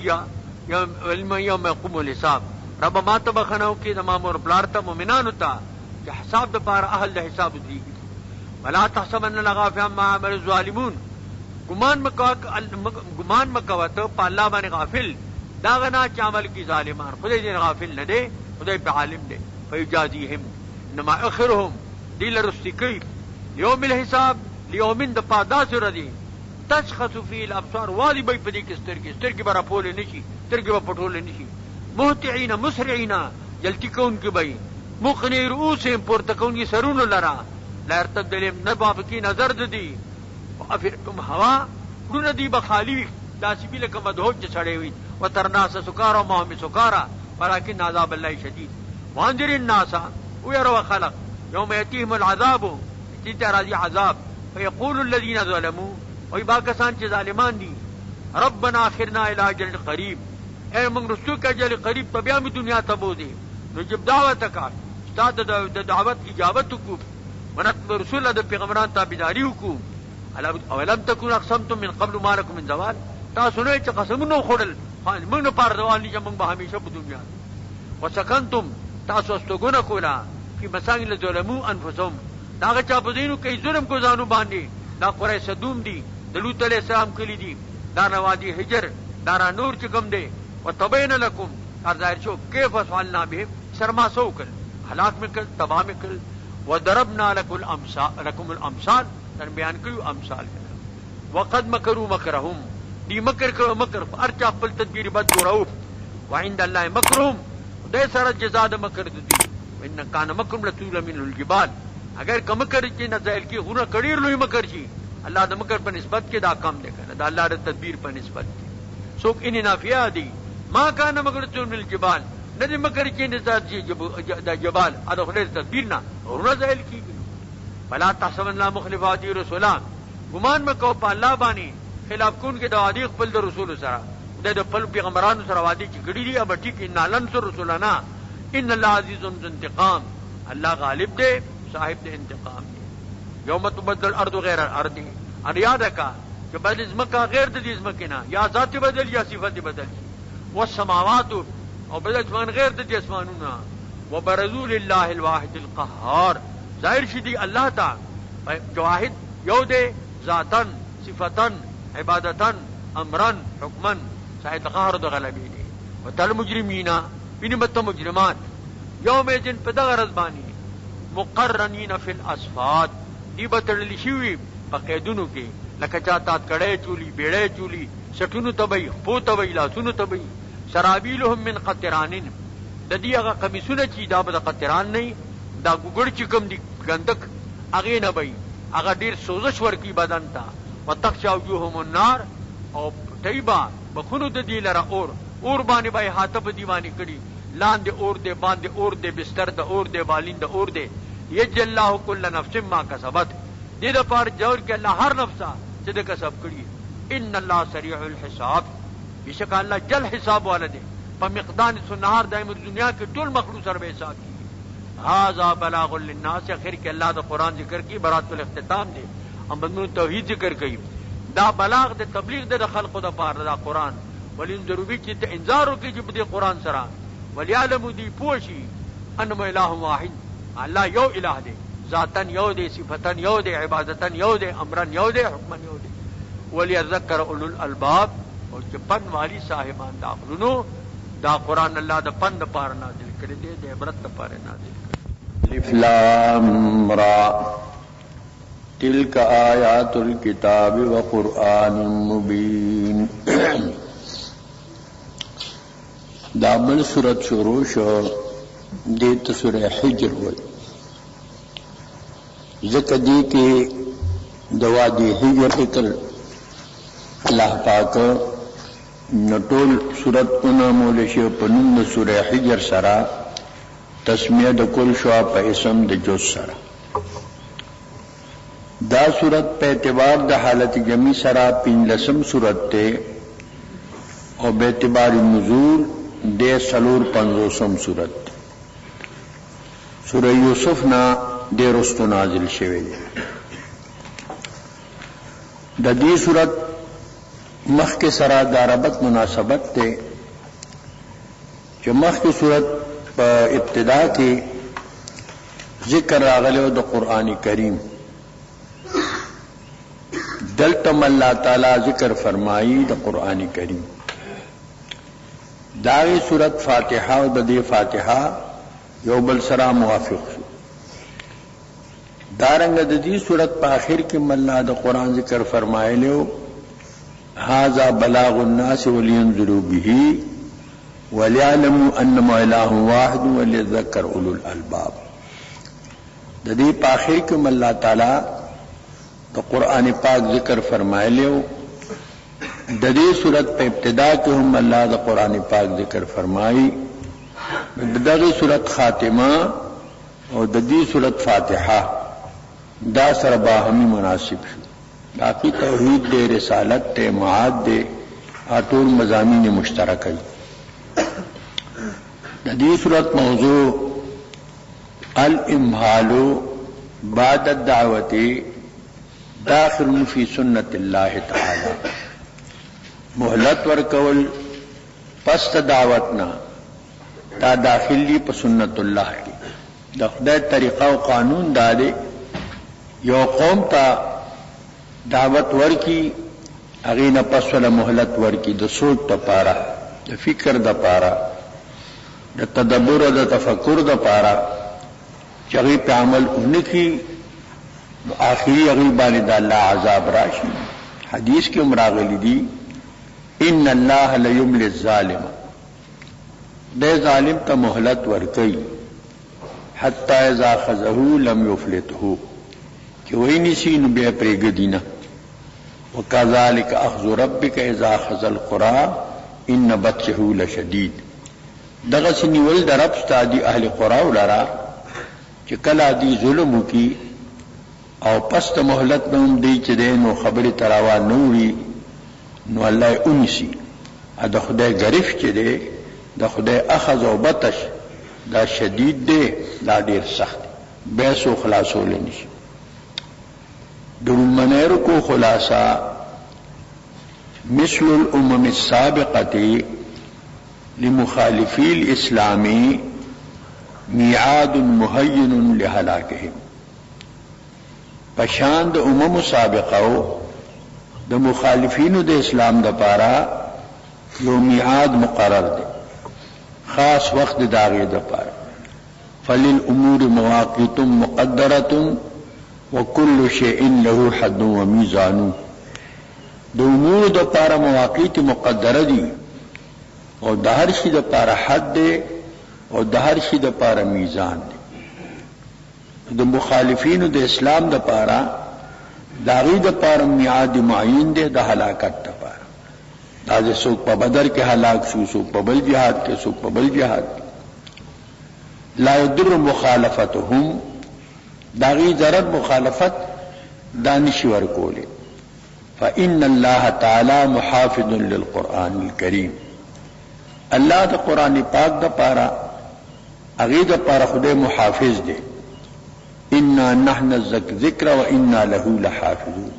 يوم يقوم الحساب رب ما ته بخنو کې د مامور بلارته مؤمنانو ته چې حساب د پاره اهل د حساب دي ولا تحسبن الغافل عما عمل الظالمون ګمان مکو ته په الله باندې غافل دا غنا چې عمل کی ظالمان خدای دې غافل نه دی خدای په عالم دی فیجازیهم انما اخرهم دل رستقی یوم الحساب لیوم د پاداس ردی تشخص فی الابصار والی بی پدی کې سترګې برا پول نشي سترګې په پټول نشي مهتعین مسرعین جلتی کون کی بی مقنی رؤوسهم پورته کون کی سرون لرا لا ارتد لهم نباب کی نظر دی افرتم هوا دون دی بخالی داسبی لکه مدهوج چړې وي وترناس سکارا ما هم سکارا ولكن عذاب الله شدید وانذر الناس ويروا خلق يوم ياتيهم العذاب تجرى عذاب فيقول الذين ظلموا وي باکسان چې ظالمان دي ربنا اخرنا الى اجل قريب اے موږ رسو کې اجل قریب په بیا می دنیا ته بودی نجب دعوت کا استاد د دعوت اجابت کو ونت رسول د پیغمبران تابعداري کو اولم تكون اقسمتم من قبل ما لكم من زوال تاسو نه چې قسمونو خورل موږ نه پاره دوال نه موږ به همیشه په دنیا وسکنتم تاسو استګونه کولا چې مساګل ظلمو انفسهم دا چا په دینو کې ظلم کو ځانو باندې دا قریش صدوم دي لوط علیہ السلام کلی دی دانا وادی حجر دارا نور چکم دے وتبین لکم ظاہر شو کیف فعلنا بهم سرما سو کل ہلاک میں کل تباہ میں کل وضربنا لکم الامثال تن بیان کیو امثال کنا وقد مکروا مکرهم دی مکر کرو مکر ارچا خپل تدبیر بد جوړو وعند الله مکرهم دے سره جزاء د مکر دی ان کان مکرم لطول من الجبال اگر کم کر کی نزائل کی غنا کڑیر لوی مکر چی اللہ د مکر پر نسبت کے دا کم دے کر دا اللہ د تدبیر پر نسبت کی سوک ان نافیہ دی ما کان مکر لطول من الجبال ندی مکر کی نزائل جی دا جبال ادا خلیر تدبیر نا غنا زائل کی فلا تحسبن اللہ مخلفات رسولان گمان میں کو پا اللہ بانی خلاف کون کے دا عدیق پل دا رسول سرا دا پل پیغمبران سرا وادی چی کڑی دی اب ٹھیک انا لنصر رسولنا ان اللہ عزیز انتقام اللہ غالب دے صاحب دے انتقام دے یوم تبدل الارض غیر الارض اور یاد رکھا کہ بدل ازمکا غیر دی ازمکنا یا ذات بدل یا صفت بدل والسماوات اور بدل اسمان غیر دی اسمانونا وبرزوا للہ الواحد القہار ظاہر شدی اللہ تا جو واحد یو دے ذاتن صفتن عبادتن امرن حکمن صاحب قہر دا غلبی دے وتل مجرمین بنمت مجرمات یوم جن پدا غرض بانی مقرنین فی الاسفاد دی بتڑلی شوی پقیدونو کے لکچاتات کڑے چولی بیڑے چولی سٹونو تبئی پو تبئی لاسونو تبئی سرابیلهم من قطرانن ددی اگا قمیسون چی دا بدا قطران نہیں دا گگڑ چکم دی گندک اگے نبئی اگا دیر سوزش ورکی بدن تا وتخشى وجوههم النار او تیبا بخونو ددی لرا اور بانے بائی ہاتھ دیوانی کڑی لان دے اور دے باندے اور دے بستر دے اور دے بالین دے اور دے یجزی اللہ کل نفس ما کسبت دے دا پار جور کے اللہ ہر نفسا جدے کسب کڑی ان اللہ سریع الحساب بیشک اللہ جل حساب والا دے پا مقدان سنہار دائم دنیا کے ٹول مخلوق سر بے حساب کی هذا بلاغ للناس خیر کے اللہ دا قرآن ذکر کی برات الاختتام دے ہم بدنون توحید ذکر کی دا بلاغ دے تبلیغ دے خلق دا پار دا قرآن ولینذروا بی چی انذارو کی جب دے قرآن سرا ولیعلموا دی پوشی انما الہ واحد اللہ یو الہ دے ذاتن یو دے صفتن یو دے عبادتن یو دے امرن یو دے حکمن یو دے ولیذکر اولو الالباب اور پن والی صاحبان دا عقلونو دا قرآن اللہ دا پن دا پار نازل کرے دے دے عبرت دا پار نازل کرے الف لام را تلک آیات الکتاب وقرآن مبین دابل سورت شروع شو دیت سورہ حجر ہوئی ذکر دی کہ دوادی حجر اکل اللہ پاک نٹول سورت پنا مولشی پنند سورہ حجر سرا تسمیہ دکل شوا پا اسم دجوز سرا دا سورت پہ اعتبار دا حالت جمی سرا پین لسم سورت تے اور بے اعتبار نزول دے سلور پنزوسم سورت سورہ یوسف نا دے رستو نازل شوے دا دی سورت مخ کے سرا داربت مناسبت تے جو مخ کی سورت پا ابتدا کی ذکر راغلے دا قرآن کریم دلتم اللہ تعالی ذکر فرمائی دا قرآن کریم داغی سورت فاتحہ و ددی فاتحہ یو بل سرا موافق شو دارنگ ددی سورت پا آخر کی ملا دا قرآن ذکر فرمائے لیو هذا بلاغ الناس ولینذروا به وليعلموا انما اله واحد وليذكر اولو الالباب ددی پا آخر کی ملا تعالی دا قرآن پاک ذکر فرمائے لیو ددی صورت پہ ابتدا کے ہم اللہ دا قرآن پاک ذکر فرمائی ددی صورت خاتمہ اور ددی صورت فاتحہ دا سر باہمی مناسب شو باقی توحید دے رسالت دے معاد دے آٹور مضامین مشترکی ددی صورت موضوع الامحال بعد الدعوت داخل فی سنت اللہ تعالی محلت ورکول پست دعوتنا تا داخل لی پا سنت اللہ کی دا خدای طریقہ و قانون دادے یو قوم تا دعوت ورکی اغین پس ولا مهلت ورکی د سوچ د پارا د فکر د پارا د تدبر د تفکر د پارا چغی په عمل اونکی آخری اغی باندې د الله عذاب راشي حدیث کې امراغلی دی ان الله لیملی الظالم د ظالم ته مهلت ورکی حتی اذا خذه لم یفلته چې ویني سي نو بیا پرېږدینه وكذلك اخذ ربك اذا اخذ القرى ان بطشه لشديد دغه سنیول د رب ستادي اهل قرى ولرا چې کله دی ظلم وکي او پس ته مهلت نوم دی چې دینو خبره تراوا نوري نو الله انسی دا خدای غریف چې دی دا خدای اخذ او بطش دا شدید دی دا ډیر سخت به سو خلاصول نشي دلمنیر کو خلاصہ مثل الامم السابقة لمخالفی الاسلام میعاد مهین لهلاکهم پشاند امم سابقو د مخالفین د اسلام د پارا یو میعاد مقرر دی خاص وقت داغه د پارا فللامور مواقیت مقدرة وكل شيء له حد وميزان د امور د پاره مواقیت مقدره دي او د هر شي د پاره حد دی او د هر شي د پاره میزان دی د مخالفینو د اسلام د پاره داغي د پاره میعاد معین دی د هلاکت د پاره دا چې څوک په بدر کې هلاک شو څوک په بل جهاد کې څوک په بل جهاد لا يضر مخالفتهم داغی ضرر مخالفت دانش ورکولی فإن الله تعالی محافظ للقرآن الكریم اللہ دا قرآن پاک دا پارا اغی دا پارا خدای محافظ دے انا نحن ذکر و انا له لحافظون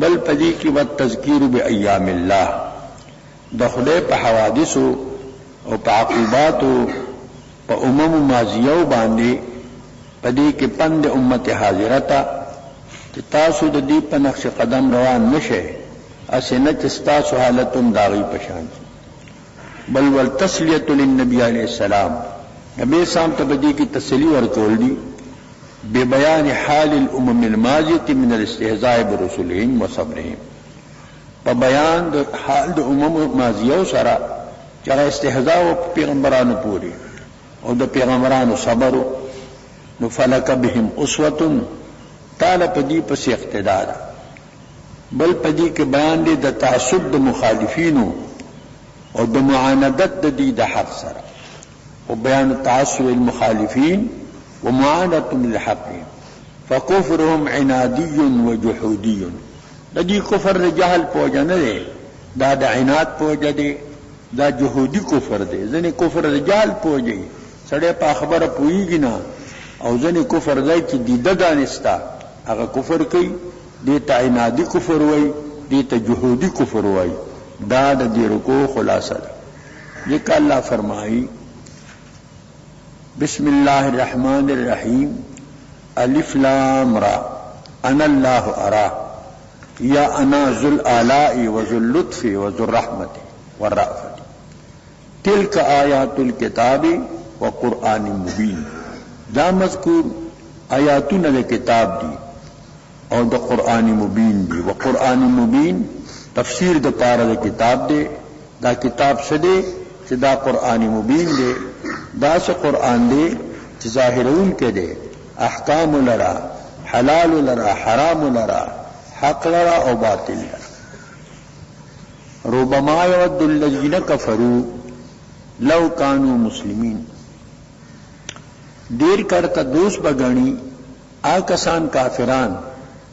بل پدی کی والتذکیر بایام اللہ دا خدای پا حوادثو او پا عقوباتو پا امم ماضیو باندے پدی کې پند امت حاضرتا چې تاسو د دې په نقش قدم روان نشئ اسنه چې تاسو حالتون داغي پشان بل ول تسلیه للنبي عليه السلام نبی سام ته بدی کی تسلی ورکول دي به بیان حال الامم الماضيه من الاستهزاء برسولهم وصبرهم په بیان د حال د امم ماضیه سره چې استهزاء او پیغمبرانو پوری او د پیغمبرانو صبر نو فلک بهم اسوه تعالی پدی پس اقتدار بل پدی کے بیان دی د تعصب د مخالفینو او د معاندت د دی د حق سره او بیان تعصب المخالفین ومعاندتهم للحق فكفرهم عنادي وجحودي د دې کفر د جهل پوجا نه دی دا د عناد پوجا دی دا جهودي کفر دی ځنه کفر د جهل پوجي سړی په خبره پويږي نه او ځنه کفر دی چې دیده دانستا هغه کفر کوي دې ته عنادي کفر وای دې ته جهودي کفر وای دا د دې رکو خلاصه ده یہ اللہ فرمائی بسم اللہ الرحمن الرحیم الف لام را انا اللہ ارا یا انا ذو الآلاء وذو اللطف وذو الرحمت والرأفت تلک آیات الکتاب وقرآن مبین دا مذکور آیاتون دا کتاب دی اور دا قرآن مبین دی وقرآن مبین تفسیر دا پارا دا کتاب دے دا کتاب سدے چې دا قرآن مبین دے دا سے قرآن دے چې ظاہرون کے دے احکام لرا حلال لرا حرام لرا حق لرا او باطل لرا ربما یود الذین کفروا لو کانوا مسلمین دیر کرتا دوست بگانی آکسان کافران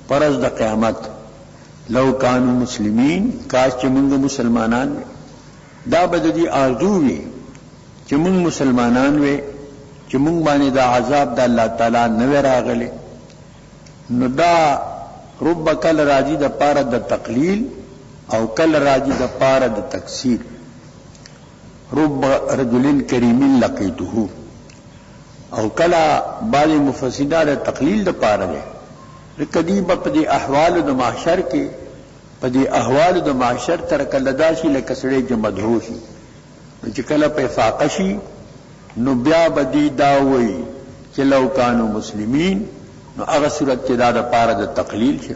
پرز دا قیامت لو کانوا مسلمین کاش چې موږ مسلمانان دا بددی آرزو وی چې موږ مسلمانان وی چې موږ باندې دا عذاب د الله تعالی نه راغلی نو دا رب کل راضی د پاره د تقلیل او کل راضی د پاره د تکثیر رب رجل کریم لقیته او کلا بعض مفسرین د تقلیل د پاره ده کدی په احوال د معاشر کې په دې احوال د معاشر تر کله داسي لکه سړی چې مدهوش شي چې کله په فاقه شي نو بیا بدی دا وایي چې لو کانوا مسلمین نو هغه صورت چې دا د پاره د تقلیل شي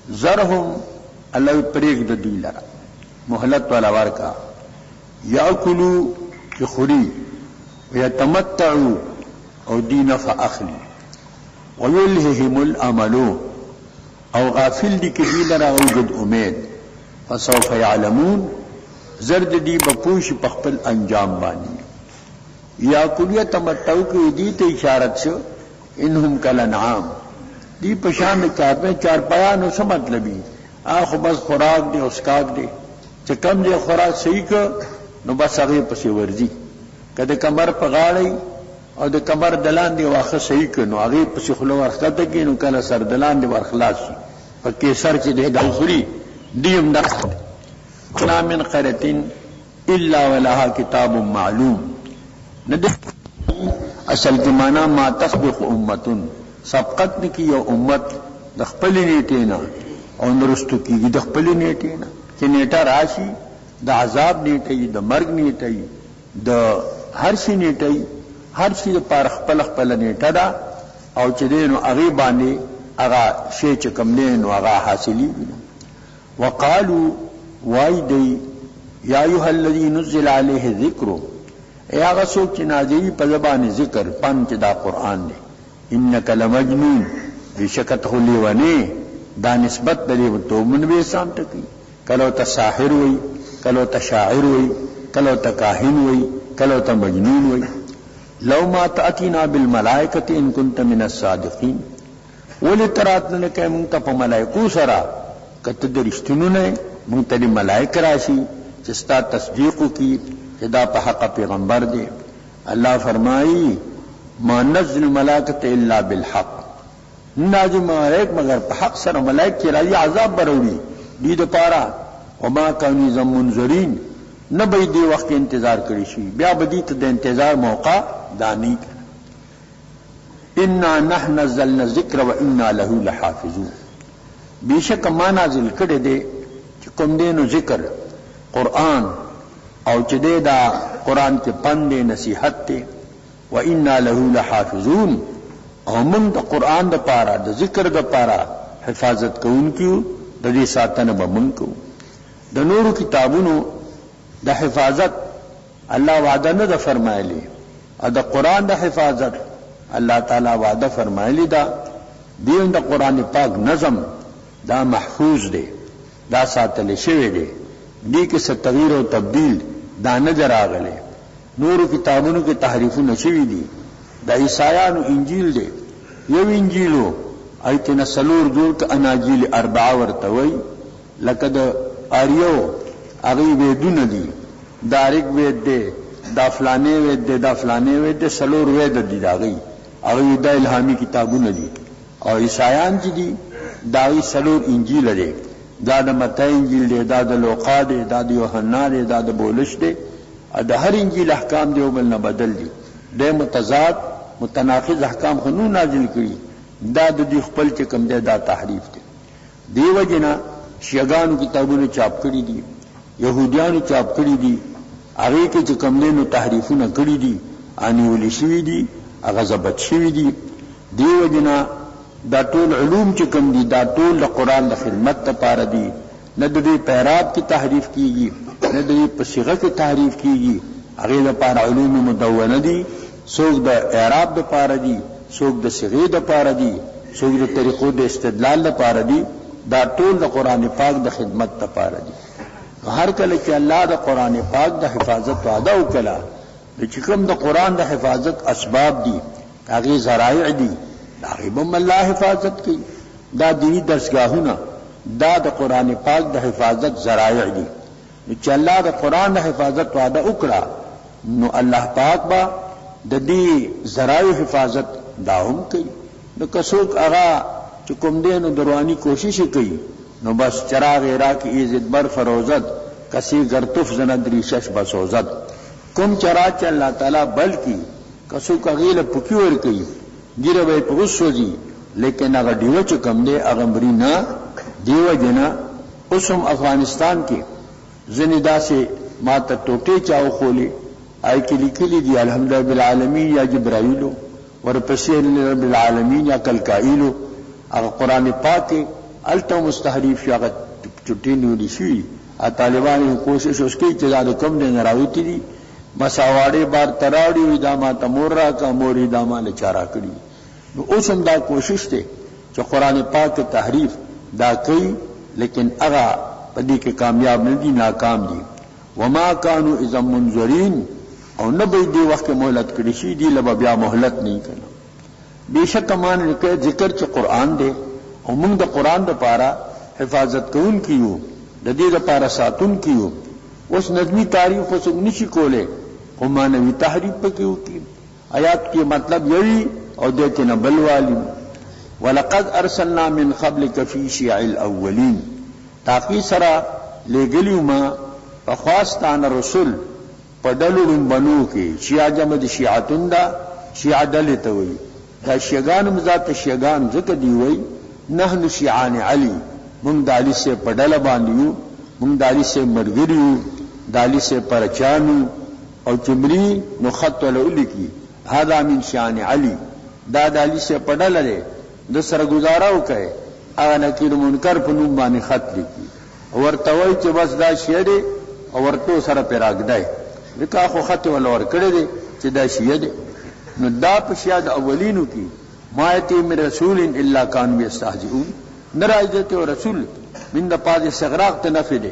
زرهم الله پرېږ د دوی لره مهلت والا ورکا یاکلوا خوري ويتمتعوا او دین فاخلی ويلههم الامل او غافل دی کدی لرا اوجد امید فسوف يعلمون زرد دی بپوش پخپل انجام بانی یا کلیه تمتعو کی دی ته اشارت شو انهم کالانعام دی پشان چار پیانو څه مطلبی اخو بس خوراک دی اسکاک دی چې کم دی خوراک صحیح ک نو بس هغه پسې ورځي کله کمر په غاړی او د کمر دلان دی واخه صحیح ک نو هغه پسې خلو ورخته کې نو کله سر دلان دی ورخلاص شي پکې سر چې دی غوخري دیم دخل کنا من قرتين الا ولها کتاب معلوم ند اصل کې معنا ما تسبق امه سبقت کی یو امت د خپل نیټه نه او نرستو کیږي د خپل نیټه نه چې نیټه راشي د عذاب نیټه د مرګ نیټه د هر شي نیټه هر شي پر خپل نیټه ده او چې دینو هغه باندې هغه شی چې کوم دین او هغه حاصلي وقالو وای دی یا ایها الذی نزل علیه الذکر ای هغه څوک چې نازلی په زبان ذکر پنځ دا قران دی انک لمجنون بشکت خلی ونی دا نسبت دلی تو منوی سام تکی کلو تا ساحر وی کلو تا شاعر وی کلو تا کاہن وی کلو تا مجنون وی لو ما تأتینا بالملائکت ان کنت من الصادقین ولی تراتنا لکے منتا پا ملائکو سرا کت درشتنو نے منتا لی ملائک راشی چستا تصدیقو کی چدا پا حق پیغمبر دے اللہ فرمائی ما نزل ملائکت الا بالحق نازل ملائک مگر په حق سره ملائک چې راځي عذاب بروړي دې د پاره وما كانوا زمنذرين نه به دې وخت انتظار کړی شي بیا به دې ته د انتظار موقع دانی انا نحن نزلنا الذکر وانا له لحافظون بیشک ما نازل کړی دې چې کوم دې نو ذکر قران او چې دې دا قران کې پند نصیحت ته وانا له لحافظون او من د قرآن د پارا د ذکر د پارا حفاظت کوونکیو د دې ساتنه به من کو د نورو کتابونو د حفاظت الله وعده نه فرمایلی او د قرآن د حفاظت الله تعالی وعده فرمایلی دا دین د قرآن پاک نظم دا محفوظ دی دا ساتل شوی دی دې کې څه تغییر او تبديل دا نه راغلی نورو کتابونو کې تحریفونه شوي دي د عیسایانو انجیل دی یو انجیلو ایتنا سلور جوړ ک اناجیل 4 ورته وای لکه د اریو هغه وېدونه دي دارک وېد دی دا فلانه وېد دی دا فلانه وېد دی سلور وېد دي داغي هغه د الهامي کتابونه دي او عیسایان چې دي دا سلور انجیل دی دا د متی انجیل دی دا د لوقا دی دا د یوحنا دی دا د بولس دی د هر انجیل احکام دی او بل نه بدل دي د متضاد متناقض احکام خنو نازل کړي دا د دې خپل چې کوم دی دا تحریف دی دیو جنا شیعاګانو کتابونه چاپ کړي دي يهوديانو چاپ کړي دي هغه کې چې کوم نو تحریفونه کړي دي اني ولي شوی دي هغه ضبط شوی دي دیو جنا دا ټول علوم چې کوم دي دا ټول د قران د خدمت لپاره دي نه د دې پیراب کی تحریف کیږي نه د دې په صيغه کې تحریف کیږي هغه لپاره علوم مدونه دي څوک د اعراب د پاره دي څوک د صيغه د پاره دي څوک د طریقو د استدلال لپاره دي دا ټول د قران پاک د خدمت لپاره دي هر کله چې الله د قران پاک د حفاظت وعده وکړه چې کوم د قران د حفاظت اسباب دي هغه ذرایع دي هغه به الله حفاظت کوي دا دینی درسګاهونه دا د قران پاک د حفاظت ذرایع دي چې الله د قران د حفاظت وعده وکړه نو الله پاک با د دې ذرایع حفاظت داهم کوي نو کڅوک هغه چې کوم دینو دروانی کوشش کوي نو بس چراغ را کی عزت بر فروزت کسی گرتف زند ریشش بسوزد کوم چراغ چې الله تعالی بلکی کڅوک غیله پکیور کوي ګیره به پوسوږي لیکن اگر ډیوه چې کم دی هغه مري نه. دیو جنا اوس هم افغانستان کې ځینې داسې ما ته ټوټې چاو خولې آی کې لیکلي دي الحمدلله رب العالمین یا جبرائیلو ورپسې رب العالمین یا کلکائیلو. هغه قرآن پاک کې الته مستحریف شي هغه چټې نیولې شوي. طالبانو کوشش اوس کوي چې دا د کوم دی نه راوتي دي مساواړې بار تراوړي وي دا ما ته مور راکړه مورې دا ما له چا راکړي. نو اوس هم دا کوشش دی چې قرآن پاک کې تحریف دا کوي لیکن هغه په دې کې کامیاب نه دي ناکام دي. وما كانوا اذا منذرين او نه به دې وخت مهلت کړي شي دي لبا بیا مهلت نه کړي. بیشک مان ذکر چې قرآن دی او موږ د قرآن لپاره حفاظت کوون کیو د دې لپاره ساتون کیو. اوس نظمی تعریف اوس نشي کوله خو مانوي تحریف پکې وکي. آیات کې مطلب یوي او دې کې نه بل والی. ولقد ارسلنا من قبلك في شيع الاولين تاکي سره لګلیو ما په خواستان رسول په ډلو بنو کې شیعه جمع د شیعتون دا شیعه ډلې ته وایي. دا شیعان مزات شیعان ځکه دی وایي نحن شیعان علی مونږ د علي سے په ډله باندې یو مونږ د علي سے مرګري یو د علي سے پرچانو او چمري نو خط ولولي کی هذا من شیعان علی دا د علي سے په ډله ده د سره گزاره وکړي هغه نکیر منکر په نوم باندې خط لیکي ورته وایي چې بس دا شیعه دی او ورته سره پیراګدای لکه خو خط ول ور کړی دی چې دا شیعه دی. نو دا په شیعه د اولینو کې ما یتی من رسول الا کانوا یستهزئون نراجت او رسول من د پاد استغراق ته نفي دی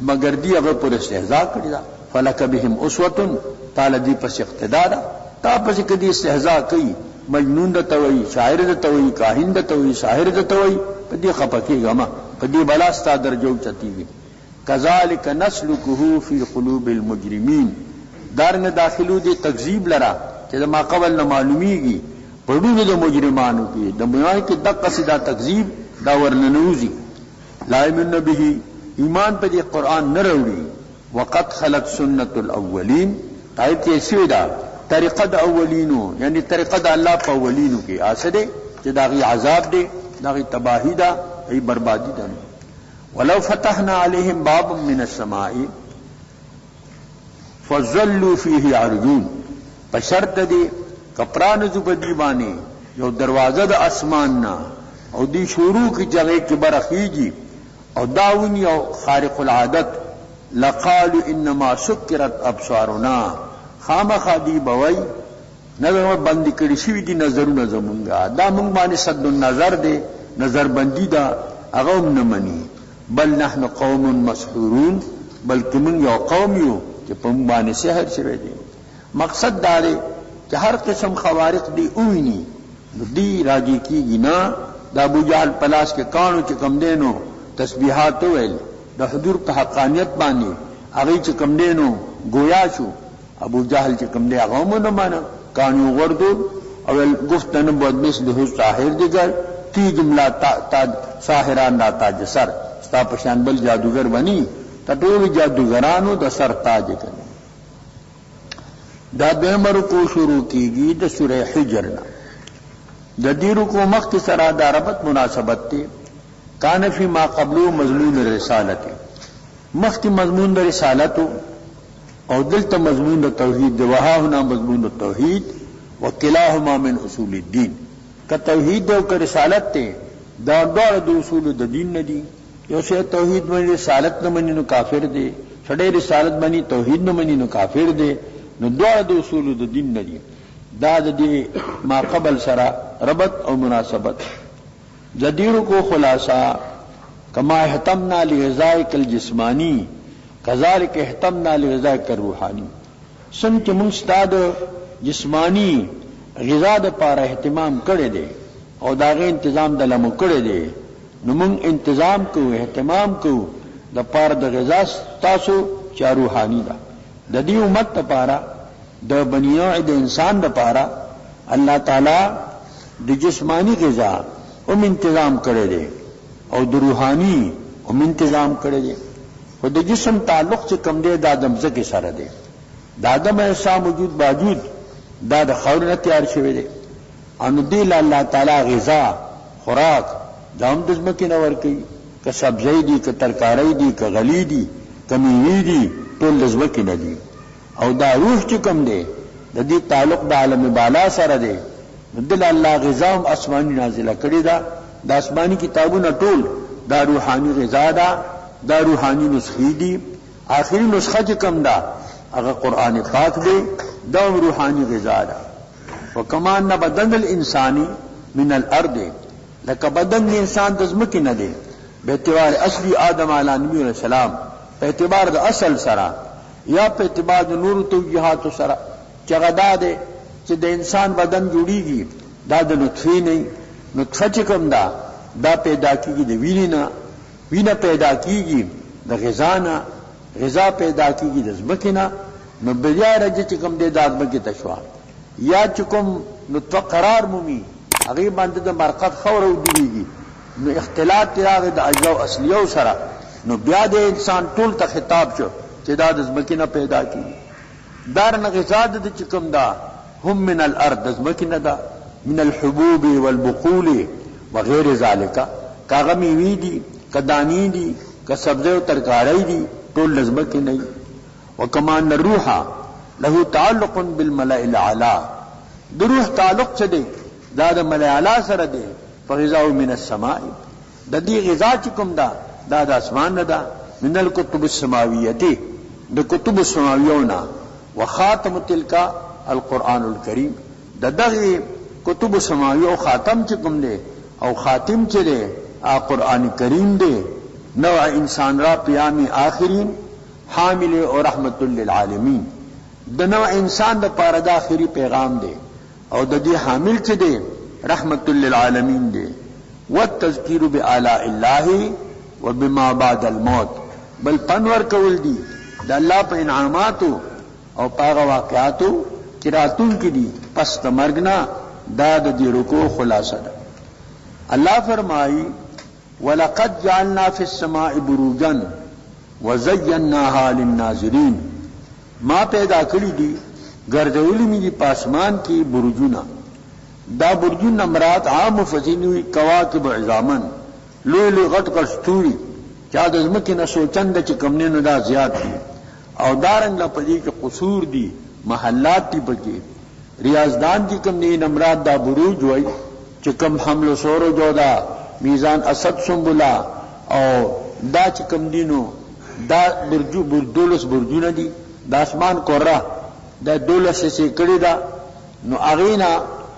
مگر دی هغه پر استهزاء کړی دا. فلک بهم اسوه تعالی دی پس اقتدا دا تا پس کدی استهزاء کوي مجنون د توي شاعر د توي کاهن د توي ساحر د توي په دې خپکیږه ما په دې بلا ستا درجو چتیږي. کذالک نسلکه فی قلوب المجرمین دارنه داخلو دی تکذیب لرا چې ما قبل نه معلومیږي پړونو د مجرمانو کې د بیان کې دغه صدا تکذیب دا ورننوزی. لا یمن به ایمان په دې قران نه وروړي. وقد خلت سنت الاولین آیت یې سیدا طریقه د اولینو یعنی طریقه د الله په اولینو کې اسده چې داغي عذاب دی داغي تباہی دا ای بربادی ده. ولو فتحنا عليهم بابا من السماء فظلوا فيه يعرجون بشرط دی کپران زبدی باندې یو دروازه د اسمان نا او دی شروع کی جگہ کی برخیجی او داون یو خارق العادت لقالوا انما سكرت ابصارنا خامخ دی بوي نظر بندی کړي شوی دي نظرونه زمونږه دا مونږ باندې صد النظر دی نظر بندی دا هغه نه مني. بل نحن قوم مسحورون بلکې مونږ یو قوم یو چې په مونږ باندې سحر شوی دی. مقصد دا دی چې هر قسم خوارق دی اوینی دی راځي کیږي نه د ابو جهل پلاس کې کانو چې کم دینو تسبیحات ویل د حضور په حقانیت باندې هغه چې کم دینو گویا شو. ابو جهل چې کم دی هغه مونږ نه مانه کانو وردو او گفت نبوت مثله ساحر دیگر تی جملہ تا ساحران دا تاج سر ستا پشان بل جادوگر بنی تا ټول جادوگرانو دا سر تاج کرنے. دا دویم رکو شروع کیگی دا سورہ حجرنا دا دی رکو مخت سرا دا ربط مناسبت تے کان فی ما قبلو مضمون الرسالت مخت مضمون دا رسالتو او دلتا مضمون دا توحید دا وہا ہونا مضمون دا توحید وکلاہما من اصول الدین کا توحید دا کا رسالت تے دا دوار دا اصول دا دین ندی. یو سے توحید منی رسالت نمانی نو کافر دے سڑے رسالت منی توحید نمانی نو کافر دے نو دوار دا اصول دا دین ندی. دا دی ما قبل سرا ربط او مناسبت. جدیر کو خلاصہ کما احتمنا لغذائک الجسمانی کذالک احتمنا لغذائک الروحانی سن چې موږ ستاسو جسمانی غذا د پاره اهتمام کړی دی او داغه تنظیم د لمو کړی دی نو موږ تنظیم کوو اهتمام کوو د پاره د غذا تاسو چې روحانی ده. د دې امت لپاره د بنیو د انسان لپاره الله تعالی د جسمانی غذا هم تنظیم کړی دی او د روحانی هم تنظیم کړی دی. و د جسم تعلق چې کم دی د آدم زکه سره دی د آدم ایسا موجود باوجود دا د خور نه تیار شوی دی ان دی الله تعالی غذا خوراک دا هم د ځمکې نه ورکوي، که سبزی دي، که ترکاری دي، که غلی دي، که میوې دي، ټول د ځمکې نه دي. او دا روح چې کوم دی د دې تعلق د عالم بالا سره دی، دل الله غذا هم آسماني نازله کړې ده. د آسماني کتابونه ټول دا روحاني غذا ده، دا روحاني نسخې دي. آخري نسخه چې کوم ده هغه قرآن پاک دی، دا هم روحاني غذا ده. وکما ان بدن الانسانی من الارض، لکه بدن د انسان د ځمکې نه دی به اعتبار اصلي آدم علیه نبی السلام، په اعتبار د اصل سره یا په اعتبار د نور توجیهات سره، چې غدا ده چې د انسان بدن جوړیږي دا د نطفه نه، نطفه چې کوم ده دا پیدا کیږي د وینې نه، وینه پیدا کیږي د غذا نه، غذا پیدا کیږي د ځمکې نه. نو بیا راځي چې کوم دی د ځمکې ته شوه، یا چې کوم نطفه قرار مومي هغې باندې د مرقد خوره وجوړېږي، نو اختلاط راغی د اجزاو اصلیو سره، نو بیا د انسان ټول ته خطاب شو چې دا د ځمکې نه پیدا کیږي. دارنګه غذا د چې کوم ده هم من الارض، د ځمکې نه ده، من الحبوب والبقول وغیر ذالک، کاغه میوې دي، که دانی دي، که سبزی او ترکاری دي، ټول د ځمکې نه. وکما ان الروح له تعلق بالملأ الاعلى، د روح تعلق څه دی دا د ملأ اعلی سره دی. فغذاء من السماء، د دې غذا چې کوم ده دا د اسمان نه ده. من الكتب السماویه، د کتب السماویونه. وخاتم تلک القرآن الکریم، د دغه کتب سماوی خاتم چې کوم دی او خاتم چې دی قرآن کریم دی. نوع انسان را پیام آخرین حامل او رحمت للعالمین، د نوع انسان د پاره د آخری پیغام دی او د دې حامل چې دی رحمت للعالمین دی. والتذکیر بآلاء الله وبما بعد الموت، بل پنور کول دی د الله په انعاماتو او پاغه واقعاتو چې راتون کې دي پس د مرګ نه. دا د دې رکوع خلاصه ده. الله فرمایي ولقد جعلنا في السماء بروجا وزيناها للناظرين، ما پیدا کړی دي ګرځولې مې دي پاسمان کې برجونه. دا برجونه مراد عام مفسرین وی کواکب عظامن، لوی لوی غټ غټ ستوري چې د ځمکې نه سوچنده چې کم نه دا زیات دي. او دارنګه په دې کې قصور دي، محلات دي، پکې ریاضدان دي کم نه مراد دا بروج وای چې کم حمل سورو جودا میزان اسد سنبلا او دا چې کم دینو دا برجو بردولس برجونه دي د اسمان کورا دا دولس سي کړي دا. نو اغینا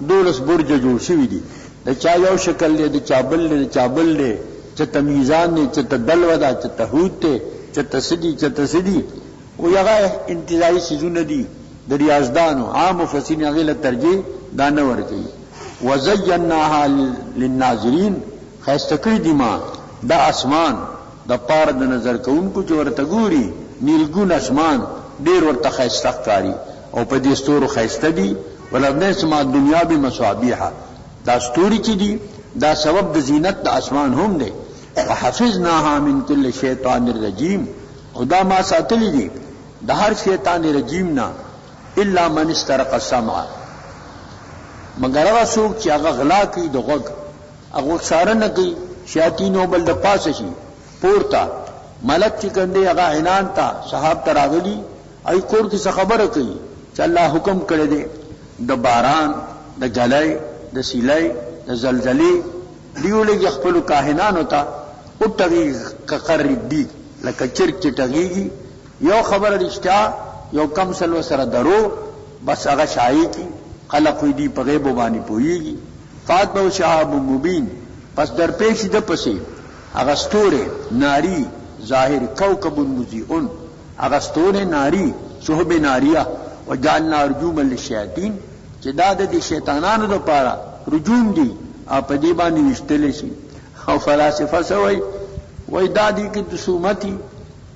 دولس برج جوړ شوی دي، د چا یو شکل دی، د چابل دی، د چابل دی، چې تمیزان دی، چې تدلو دا، چې تهود دی، چې تسدی، چې تسدی او یغه انتزاعي سيزونه دي د ریاضدانو. عام مفسرین هغه له ترجیح دا نه ورکوي. وزیناها للناظرین، خسته کړی دي ما دا اسمان د پاره د نظر کوونکو چې ورته ګوري، نیلګون اسمان ډیر ورته خسته ښکاري او په دې ستورو خسته دي. ولرنه سما دنیا به مصابيح، دا ستوري چې دي دا سبب د زینت د اسمان هم دی. وحفظناها من كل شیطان الرجیم، او دا ما ساتلی دي د هر شیطان رجیم نه. الا من استرق السمع، مگر هغه څوک چې هغه غلا کوي د غوږ، هغه ساره نه کوي، شیاطینو بل د پاسه شي پورته ملک چې کنده هغه عنان تا صحاب تراغلی ای کور کی خبره کوي چې الله حکم کړی دی د باران، د جلای، د سیلای، د زلزلې دیولې خپل کاهنان ہوتا او ټغي کقر دی لکه چرچ ټغيږي. یو خبر رښتیا یو کم سلو سره درو، بس هغه شایي کی خلق دی په غیب باندې پويږي. فاتبه شهاب مبین، پس در پیش د پسې هغه ستوره ناری ظاهر کوكب مذيئون، هغه ستوره ناری شهب ناریه. وجعلنا رجوما للشیاطین، چې دا د شیطانانو لپاره رجوم دي او په دې باندې وشتل شي. او فلاسفه سوي وای دا دي کې دسومتي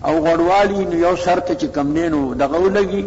او غړوالي نو یو شرط چې کم نه نو دغه ولګي